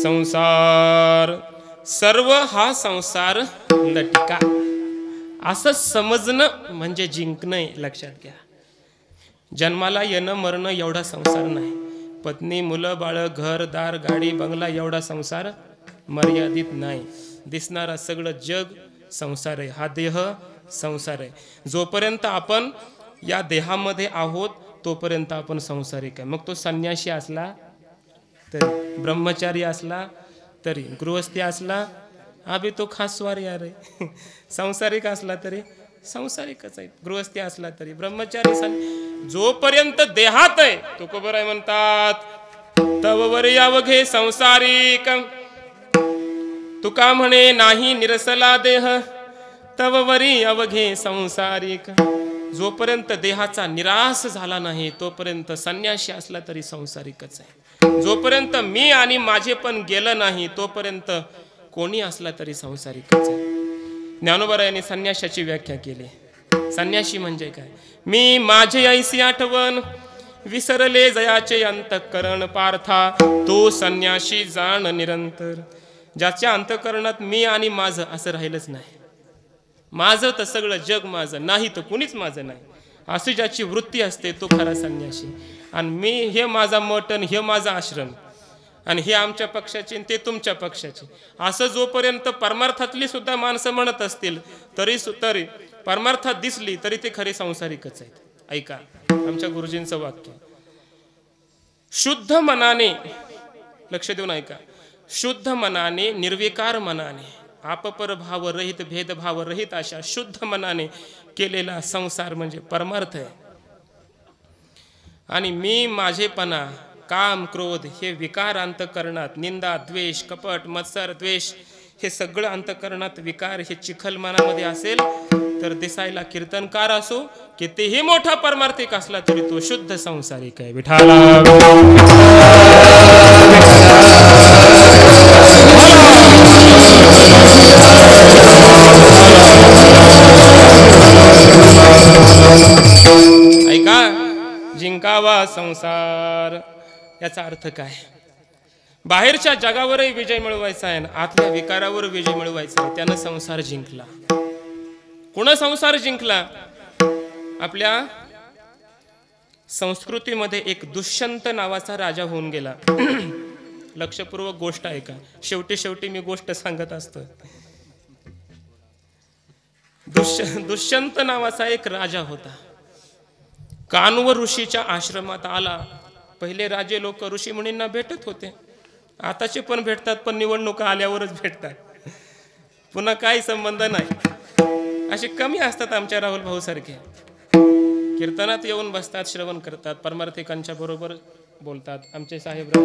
संसार. सर्व हा संसार लटिका असं समजणं म्हणजे जिंकणं. लक्षात घ्या, जन्माला येणं मरणं एवढा संसार नाही. पत्नी मुलं बाळ घरदार गाडी बंगला एवढा संसार मर्यादित नाही. दिसणारा सगळं जग संसार आहे. हा देह संसार आहे. जोपर्यंत आपण या देहामध्ये आहोत तोपर्यंत आपण संसारिक आहे. मग तो संन्यासी असला तरी, ब्रह्मचारी असला तरी, गृहस्थी असला अभी तो खास स्वार यार आहे. संसारिक असला तरी संसारिकच आहे. गृहस्थी असला तरी ब्रह्मचारी. जोपर्यंत देहात आहे तुकोबराय म्हणतात तववर यावघे संसारिक. तुका म्हणे नाही निरसला देह, तव वरी अवघे संसारिक. जोपर्यंत देहाचा निराश झाला नाही तोपर्यंत संन्यासी असला तरी संसारिकच आहे. जोपर्यंत मी आणि माझे पण गेलं नाही तोपर्यंत कोणी असला तरी संसारिकच आहे. ज्ञानोबरायांनी संन्यासाची व्याख्या केली. संन्यासी म्हणजे काय? मी माझे ऐसी आठवण विसरले जयाचे अंतःकरण पार्था तो संन्यासी जाण निरंतर. ज्याच्या अंतःकरणात मी आणि माझं असं राहिलंच नाही. माझं तर सगळं जग माझं, नाही तर कुणीच माझं नाही, अशी ज्याची वृत्ती असते तो खरा संन्यासी. आणि मी हे माझा मठन, हे माझा आश्रम, आणि हे आमच्या पक्षाचे ते तुमच्या पक्षाचे, असं जोपर्यंत परमार्थातली सुद्धा माणसं म्हणत असतील तरी परमार्थात दिसली तरी ते खरे संसारिकच आहेत. ऐका आमच्या गुरुजींचं वाक्य, शुद्ध मनाने, लक्ष देऊन ऐका, शुद्ध मनाने, निर्विकार मनाने, आपपर भाव रहित, भेदभाव रहित अशा शुद्ध मनाने केलेला संसार म्हणजे परमार्थ आहे. आणि मी माझेपणा, काम, क्रोध हे विकार अंतःकरणात, निंदा, द्वेष, कपट, मत्सर, द्वेष हे सगळं अंतःकरणात विकार हे चिखल मनामध्ये असेल तर दिसायला कीर्तनकार असो कितीही मोठा परमार्थिक असला तरी तो शुद्ध संसारिक आहे. विठाला ऐका, जिंकावा संसार याचा अर्थ काय? बाहेरच्या जगावरही विजय मिळवायचा आहे, आतल्या विकारावर विजय मिळवायचा आहे. त्यानं संसार जिंकला. कोण संसार जिंकला? आपल्या संस्कृतीमध्ये एक दुष्यंत नावाचा राजा होऊन गेला. लक्षपूर्वक गोष्ट ऐका, शेवटी मी गोष्ट सांगत असतो. दुष्यंत नावाचा एक राजा होता. कान्व ऋषीच्या आश्रमात आला. पहिले राजे लोक ऋषी मुनींना भेटत होते, आताचे पण भेटतात, पण निवडणुका आल्यावरच भेटतात, पुन्हा काही संबंध नाही. असे कमी असतात आमच्या राहुल भाऊ सारखे. कीर्तनात येऊन बसतात, श्रवण करतात, परमार्थिकांच्या बरोबर बोलतात. आमचे साहेबराव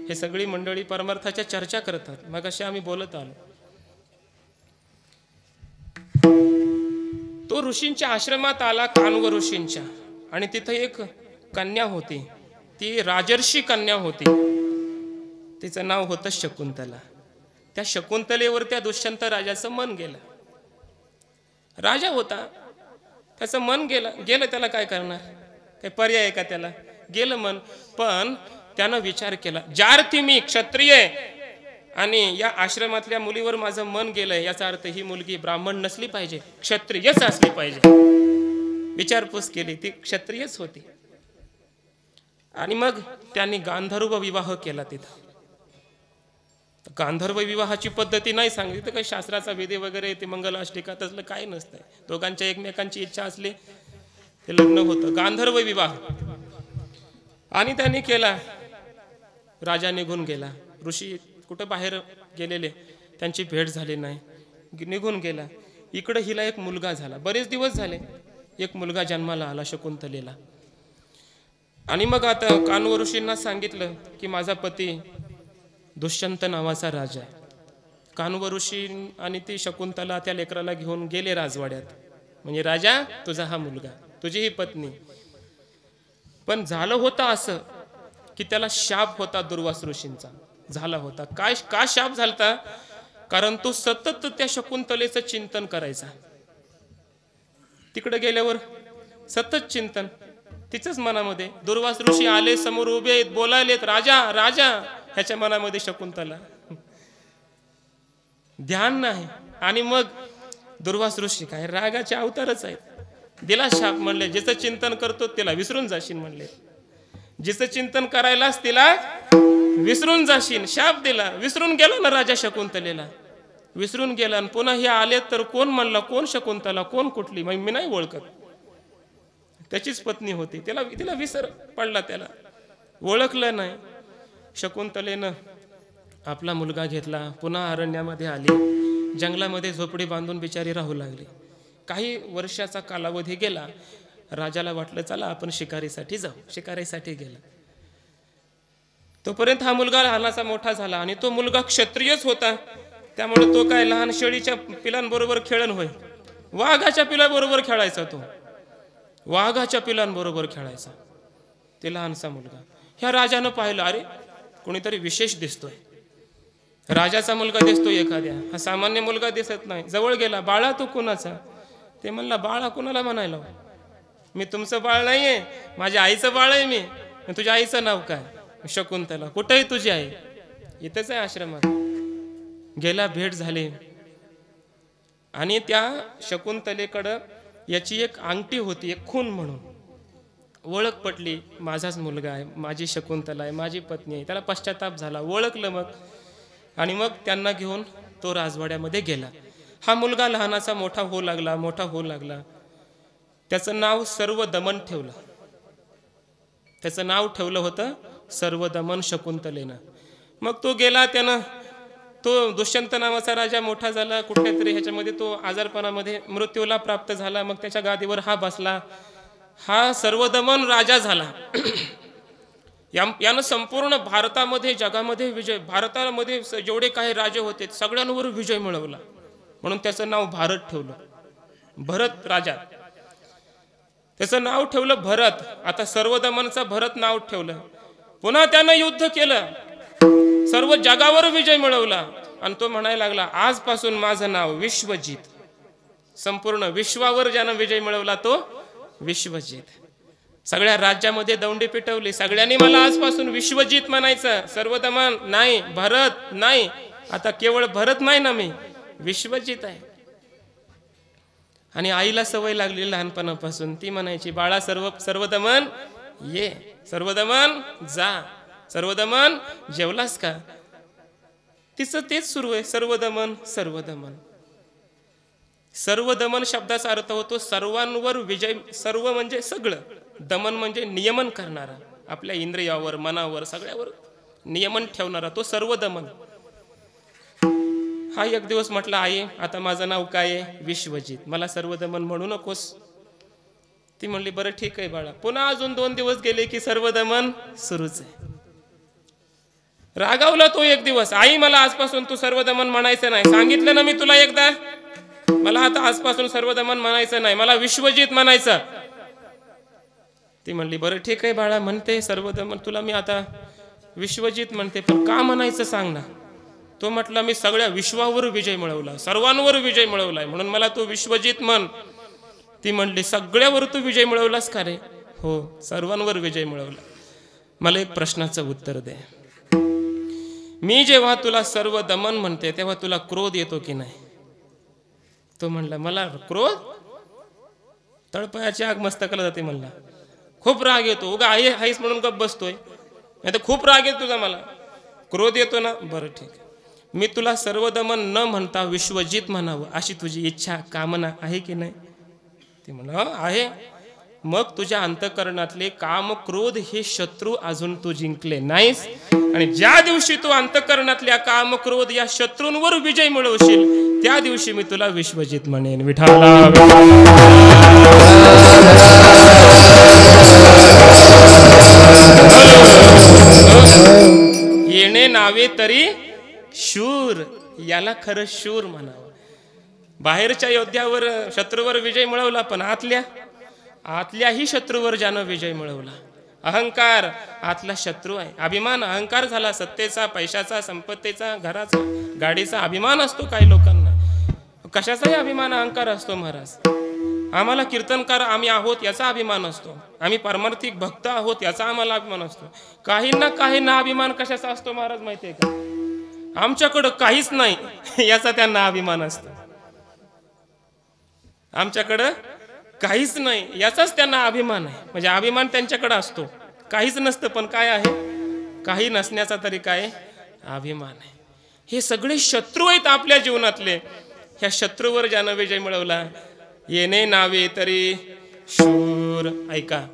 हे सगळी मंडळी परमार्थाच्या चर्चा करतात. मग असे आम्ही बोलत आलो. तो ऋषींच्या आश्रमात आला, कान्व ऋषींच्या, आणि तिथं एक कन्या होती. ती राजर्षी कन्या होती. तिचं नाव होतं शकुंतला. त्या शकुंतलेवर त्या दुष्यंत राजाचं मन गेलं. राजा होता, त्याचं मन गेलं, त्याला काय करणार? काही पर्याय आहे का त्याला? गेलं मन. पण त्यानं विचार केला, ज्यार्थी मी क्षत्रिय आणि या आश्रमातल्या मुलीवर माझं मन गेलंय, याचा अर्थ ही मुलगी ब्राह्मण नसली पाहिजे, क्षत्रियच असली पाहिजे. विचारपूस केली, ती क्षत्रियच होती. आणि मग त्यांनी गांधर्व विवाह केला. तिथं गांधर्व विवाहाची पद्धती नाही सांगितली, तर काही शास्त्राचा विधी वगैरे ते मंगलाष्टिका तसलं काही नसतंय. दोघांच्या एकमेकांची इच्छा असली ते लग्न होतं, गांधर्व विवाह. आणि त्यांनी केला. राजा निघून गेला. ऋषी कुठं बाहेर गेलेले, त्यांची भेट झाली नाही, निघून गेला. इकडं हिला एक मुलगा झाला. बरेच दिवस झाले, एक मुलगा जन्माला आला शकुंतलेला. आणि मग आता कान्व ऋषींना सांगितलं की माझा पती दुष्यंत नावाचा राजा आहे. कान्व ऋषी आणि ती शकुंतला त्या लेकराला घेऊन गेले राजवाड्यात. म्हणजे राजा, तुझा हा मुलगा, तुझी ही पत्नी. पण झालं होतं असं की त्याला शाप होता दुर्वास ऋषींचा झाला होता. का शाप झालता? कारण तो सतत त्या शकुंतलेचं चिंतन करायचा. तिकडे गेल्यावर सतत चिंतन तिचंच मनामध्ये. दुर्वास ऋषी आले, समोर उभे आहेत, बोलायलेत, राजा राजा, ह्याच्या मनामध्ये शकुंतला, ध्यान नाही. आणि मग दुर्वास ऋषी काय रागाचे अवतारच आहेत, दिला शाप. म्हणले ज्याचं चिंतन करतो त्याला विसरून जाशील. म्हणले जिचं चिंतन करायलाच तिला विसरून जाशील. शाप दिला. विसरून गेला ना राजा शकुंतलेला, विसरून गेला. आणि पुन्हा हे आले तर कोण म्हणला, कोण शकुंतला, कोण कुठली, मी नाही ओळखत. त्याचीच पत्नी होती. तिला विसर पडला, त्याला ओळखलं नाही. शकुंतलेनं आपला मुलगा घेतला, पुन्हा अरण्यामध्ये आली, जंगलामध्ये झोपडी बांधून बिचारी राहू लागली. काही वर्षाचा कालावधी गेला. राजाला वाटलं चला आपण शिकारीसाठी जाऊ. शिकारीसाठी गेला. तोपर्यंत हा मुलगा लहानाचा मोठा झाला आणि तो मुलगा क्षत्रियच होता. त्यामुळे तो काय लहान शेळीच्या पिलांबरोबर खेळण होय, वाघाच्या पिलाबरोबर खेळायचा, तो वाघाच्या पिलांबरोबर खेळायचा ते लहानसा मुलगा. ह्या राजानं पाहिलं, अरे कोणीतरी विशेष दिसतोय, राजाचा मुलगा दिसतोय एखाद्या, हा सामान्य मुलगा दिसत नाही. जवळ गेला, बाळा तू कुणाचा? ते म्हणला, बाळा कुणाला म्हणायला, मी तुमचं बाळ नाहीये, माझ्या आईचं बाळ आहे मी. तुझ्या आईचं नाव काय? शकुंतला. कुठेही तुझी आई? इथंच आहे आश्रमात. गेला, भेट झाली आणि त्या शकुंतलेकडं याची एक अंगठी होती, एक खून म्हणून. ओळख पटली, माझाच मुलगा आहे, माझी शकुंतला आहे, माझी पत्नी आहे. त्याला पश्चाताप झाला, ओळखलं मग. आणि मग त्यांना घेऊन तो राजवाड्यामध्ये गेला. हा मुलगा लहानाचा मोठा होऊ लागला, मोठा होऊ लागला. त्याचं नाव सर्वदमन ठेवलं. त्याचं नाव ठेवलं होतं सर्वदमन शकुंतलेनं. मग तो गेला, त्यानं तो दुष्यंत नावाचा राजा मोठा झाला. कुठल्या तरी ह्याच्यामध्ये तो आजारपणामध्ये मृत्यूला प्राप्त झाला. मग त्याच्या गादीवर हा बसला. हा सर्वदमन राजा झाला. यानं संपूर्ण भारतामध्ये, जगामध्ये विजय, भारतामध्ये जेवढे काही राजे होते सगळ्यांवर विजय मिळवला. म्हणून त्याचं नाव भारत ठेवलं, भरत राजा. त्याचं नाव ठेवलं भरत. आता सर्वदमनचा भरत नाव ठेवलं. पुन्हा त्यानं युद्ध केलं, सर्व जगावर विजय मिळवला. आणि तो म्हणायला लागला, आजपासून माझं नाव विश्वजित. संपूर्ण विश्वावर ज्यानं विजय मिळवला तो विश्वजित. सगळ्या राज्यामध्ये दौंडी पिटवली. सगळ्यांनी मला आजपासून विश्वजित म्हणायचं, सर्वदमन नाही, भरत नाही. आता केवळ भरत नाही ना, मी विश्वजित आहे. आणि आईला सवय लागली लहानपणापासून, ती म्हणायची, बाळा सर्वदमन ये, सर्वदमन जा, सर्वदमन जेवलास का? तिचं तेच सुरू आहे, सर्वदमन सर्वदमन. सर्वदमन शब्दाचा अर्थ होतो सर्वांवर विजय. सर्व म्हणजे सगळं, दमन म्हणजे नियमन करणारा, आपल्या इंद्रियावर, मनावर, सगळ्यावर नियमन ठेवणारा, तो सर्वदमन. हा एक दिवस म्हटला, आई आता माझं नाव काय आहे? विश्वजित. मला सर्वदमन म्हणू नकोस. ती म्हणली, बरं ठीक आहे बाळा. पुन्हा अजून 2 दिवस गेले की सर्वदमन सुरूच आहे. रागावला तो एक दिवस, आई मला आजपासून तू सर्वदमन म्हणायचं नाही. सांगितलं ना मी तुला एकदा, मला आता आजपासून सर्वदमन म्हणायचं नाही, मला विश्वजित म्हणायचं. ती म्हणली, बरं ठीक आहे बाळा, म्हणते सर्वदमन, तुला मी आता विश्वजित म्हणते, पण का म्हणायचं सांग ना. तो म्हटला, मी सगळ्या विश्वावर विजय मिळवला, सर्वांवर विजय मिळवलाय, म्हणून मला तू विश्वजित म्हण. ती म्हणली, सगळ्यावर तू विजय मिळवलास का रे? हो, सर्वांवर विजय मिळवला. मला एक प्रश्नाचं उत्तर दे. मी जेव्हा तुला सर्वदमन म्हणते तेव्हा तुला क्रोध येतो की नाही? तो म्हणला, मला क्रोध? तळपायाची आग मस्तकाला जाते म्हणला. खूप राग येतो, उगा आई हाईस म्हणून गप बसतोय, नाही तर खूप राग येतो तुझा. मला क्रोध येतो ना? बरं ठीक आहे, मी तुला सर्वदमन न म्हणता विश्वजित म्हणावं अशी तुझी इच्छा, कामना आहे की नाही? ती म्हणा, आहे. मग तुझ्या अंतःकरणातले काम, क्रोध हे शत्रू अजून तू जिंकले नाहीस. आणि ज्या दिवशी तू अंतःकरणातल्या काम, क्रोध या शत्रूंवर विजय मिळवशील त्या दिवशी मी तुला विश्वजित म्हणेन. विठाला येणे नावे तरी शूर, याला खरं शूर म्हणावं. बाहेरच्या योद्ध्यावर, शत्रूवर विजय मिळवला, पण आतल्याही शत्रूवर ज्यानं विजय मिळवला. अहंकार आतला शत्रू आहे. अभिमान, अहंकार झाला सत्तेचा, पैशाचा, संपत्तीचा, घराचा, गाडीचा अभिमान असतो काही लोकांना. कशाचाही अभिमान, अहंकार असतो महाराज. आम्हाला कीर्तनकार आम्ही आहोत याचा अभिमान असतो, आम्ही पारमार्थिक भक्त आहोत याचा आम्हाला अभिमान असतो. काहींना अभिमान कशाचा असतो महाराज माहिती आहे का? आमच्याकडं काहीच नाही याचा त्यांना अभिमान असतो. आमच्याकडं काहीच नाही याचाच त्यांना अभिमान आहे. म्हणजे अभिमान त्यांच्याकडे असतो, काहीच नसतं पण काय आहे, काही नसण्याचा तरी काय अभिमान आहे. हे सगळे शत्रू आहेत आपल्या जीवनातले. ह्या शत्रूवर ज्यानं विजय मिळवला, येणे नावे तरी शूर. ऐका,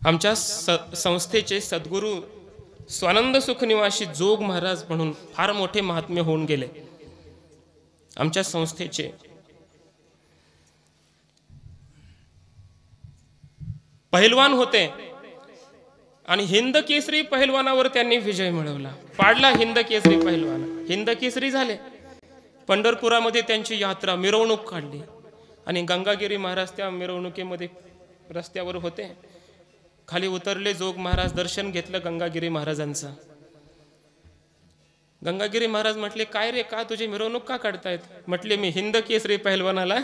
आमच्या संस्थेचे सद्गुरू स्वानंद सुखनिवासी जोग महाराज म्हणून फार मोठे महात्म्य होऊन गेले. आमच्या संस्थेचे पहिलवान होते. आणि हिंद केसरी पहिलवानावर त्यांनी विजय मिळवला, पाडला हिंद केसरी पहिलवान. हिंद केसरी झाले. पंढरपुरामध्ये त्यांची यात्रा, मिरवणूक काढली आणि गंगागिरी महाराज त्या मिरवणुकीमध्ये रस्त्यावर होते. खाली उतरले, जोग महाराज दर्शन घेतलं गंगागिरी महाराजांचं. गंगागिरी महाराज म्हटले, काय रे, का तुझी मिरवणूक का काढतायत? म्हटले, मी हिंद केसरी पहिलवानाला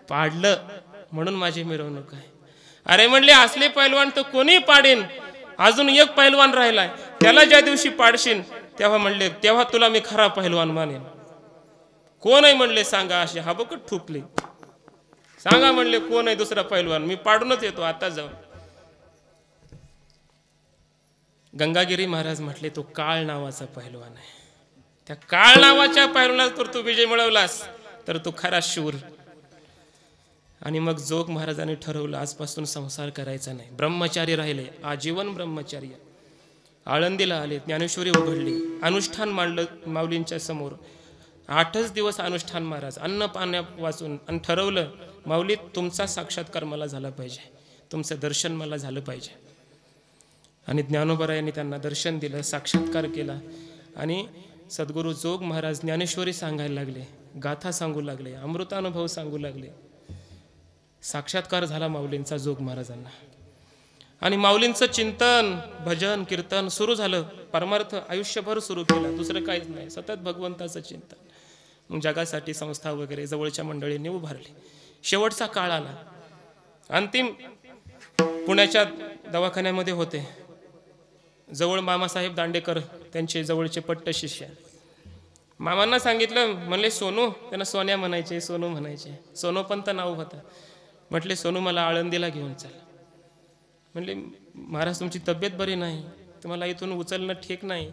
पाडलं म्हणून माझी मिरवणूक आहे. अरे म्हणले, असले पहिलवान तर कोणी पाडेन, अजून एक पहिलवान राहिलाय, त्याला ज्या दिवशी पाडशील तेव्हा म्हणले तेव्हा तुला मी खरा पहिलवान मानेन. कोण आहे म्हणले, सांगा. अशी हाबकट ठुकली. सांगा म्हणले, कोण आहे दुसरा पहिलवान, मी पाडूनच येतो आता जाऊन. गंगागिरी महाराज म्हटले, तो काळ नावाचा पहिलवान आहे. त्या काळ नावाच्या पहिलवानाला तर तू विजय मिळवलास तर तू खरा शूर. आणि मग जोग महाराजांनी ठरवलं, आजपासून संसार करायचा नाही, ब्रह्मचारी राहिले, आजीवन ब्रह्मचारी. आळंदीला आले, ज्ञानेश्वरी उघडली, अनुष्ठान मांडलं माऊलींच्या समोर. 8च दिवस अनुष्ठान महाराज, अन्न पाण्या वाचून, आणि ठरवलं, माऊली तुमचा साक्षात्कार मला झाला पाहिजे, तुमचं दर्शन मला झालं पाहिजे. आणि ज्ञानोबरायांनी त्यांना दर्शन दिलं, साक्षात्कार केला. आणि सद्गुरू जोग महाराज ज्ञानेश्वरी सांगायला लागले, गाथा सांगू लागले, अमृतानुभव सांगू लागले. साक्षात्कार झाला माऊलींचा जोग महाराजांना. आणि माऊलींचं चिंतन, भजन, कीर्तन सुरू झालं. परमार्थ आयुष्यभर सुरू केला, दुसरं काहीच नाही, सतत भगवंताचं चिंतन. मग जगासाठी संस्था वगैरे जवळच्या मंडळींनी उभारली. शेवटचा काळ आला. अंतिम पुण्याच्या दवाखान्यामध्ये होते. जवळ मामासाहेब दांडेकर, त्यांचे जवळचे पट्ट शिष्य. मामांना सांगितलं, म्हणले सोनू, त्यांना सोन्या म्हणायचे, सोनू म्हणायचे, सोनोपंत नाव होतं. म्हटले, सोनू मला आळंदीला घेऊन चल. म्हणले, महाराज तुमची तब्येत बरी नाही, तुम्हाला इथून उचलणं ठीक नाही,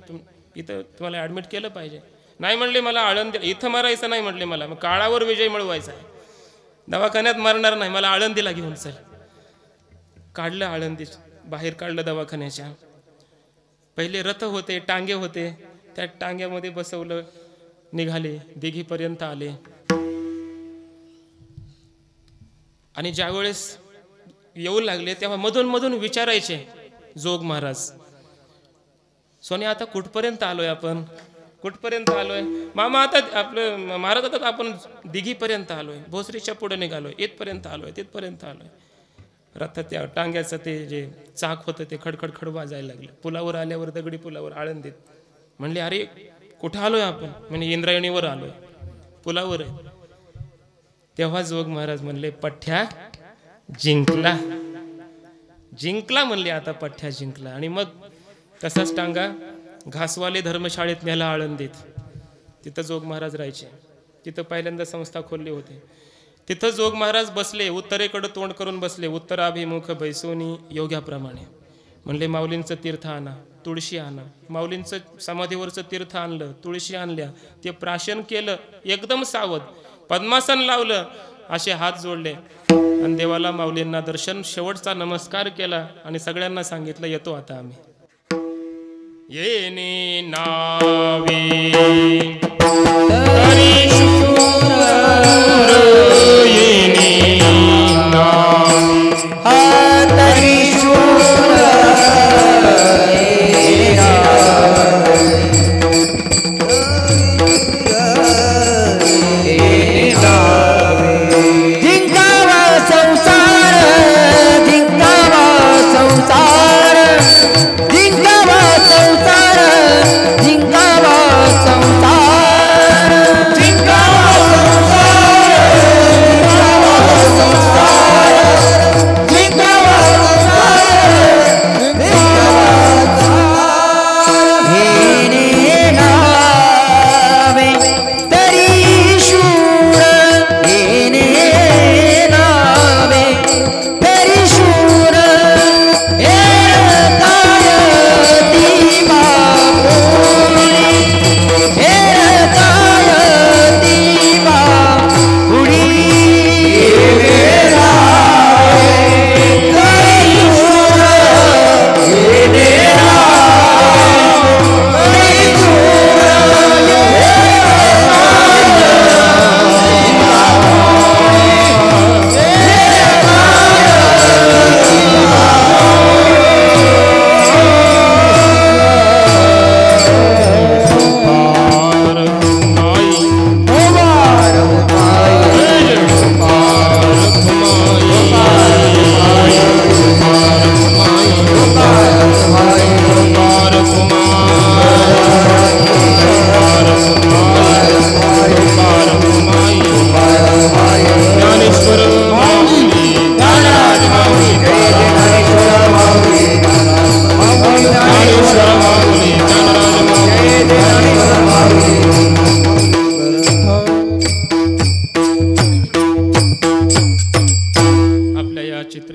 इथं तुम्हाला ॲडमिट केलं पाहिजे. नाही म्हणले, मला आळंदी, इथं मारायचं नाही म्हणले, मला काळावर विजय मिळवायचा आहे, दवाखान्यात मारणार नाही, मला आळंदीला घेऊन चल. काढलं आळंदी, बाहेर काढलं दवाखान्याच्या. पहिले रथ होते, टांगे होते, त्या टांग्यामध्ये बसवलं, निघाले, दिघीपर्यंत आले. आणि ज्यावेळेस येऊ लागले तेव्हा मधून मधून विचारायचे जोग महाराज, सोन्या आता कुठपर्यंत आलोय आपण, कुठपर्यंत आलोय? मामा आता आपलं महाराज आता आपण दिघीपर्यंत आलोय, भोसरीच्या पुढे निघालोय, इथपर्यंत आलोय, तिथपर्यंत आलोय. रथ त्या टांग्याचं ते जे चाक होतं ते खडखड खड वाजायला लागलं. पुलावर आल्यावर, दगडी पुलावर आळंदीत, म्हणले, अरे कुठं आलोय आपण? म्हणजे इंद्रायणीवर आलोय, पुलावर आहे. तेव्हा जोग महाराज म्हणले, पठ्ठ्या जिंकला, जिंकला म्हणले, आता पठ्ठ्या जिंकला. आणि मग तसाच टांगा घासवाले धर्मशाळेत न्याला आळंदीत. तिथं जोग महाराज राहायचे. तिथं पहिल्यांदा संस्था खोलली होती. तिथं जोग महाराज बसले, उत्तरेकडे तोंड करून बसले, उत्तराभिमुख बैसोनी योग्याप्रमाणे. म्हणले, माऊलींचं तीर्थ आणा, तुळशी आणा. माऊलींचं समाधीवरचं तीर्थ आणलं, तुळशी आणल्या, ते प्राशन केलं, एकदम सावध पद्मासन लावलं, असे हात जोडले आणि देवाला माऊलींना दर्शन, शेवटचा नमस्कार केला आणि सगळ्यांना सांगितलं, येतो आता आम्ही. येणे नावे हरी शूर, येणे नावे हरी शूर, जिंकावा संसार, जिंकावा संसार, जिंकावा संसार, जिंकावा संसार, जिंकावा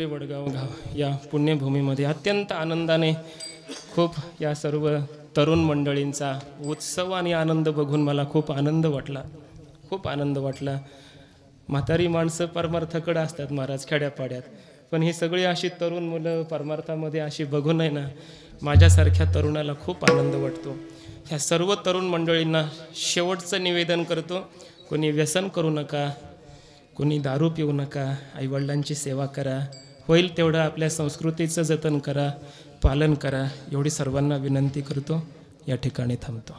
पिंपरी वडगाव गाव या पुण्यभूमीमध्ये अत्यंत आनंदाने खूप या सर्व तरुण मंडळींचा उत्सव आणि आनंद बघून मला खूप आनंद वाटला. म्हातारी माणसं परमार्थकडं असतात महाराज खेड्यापाड्यात, पण ही सगळी अशी तरुण मुलं परमार्थामध्ये अशी बघून आहे ना, माझ्यासारख्या तरुणाला खूप आनंद वाटतो. ह्या सर्व तरुण मंडळींना शेवटचं निवेदन करतो, कोणी व्यसन करू नका, कोणी दारू पिऊ नका, आईवडिलांची सेवा करा, होईल तेवढं आपल्या संस्कृतीचं जतन करा, पालन करा, एवढी सर्वांना विनंती करतो. या ठिकाणी थांबतो.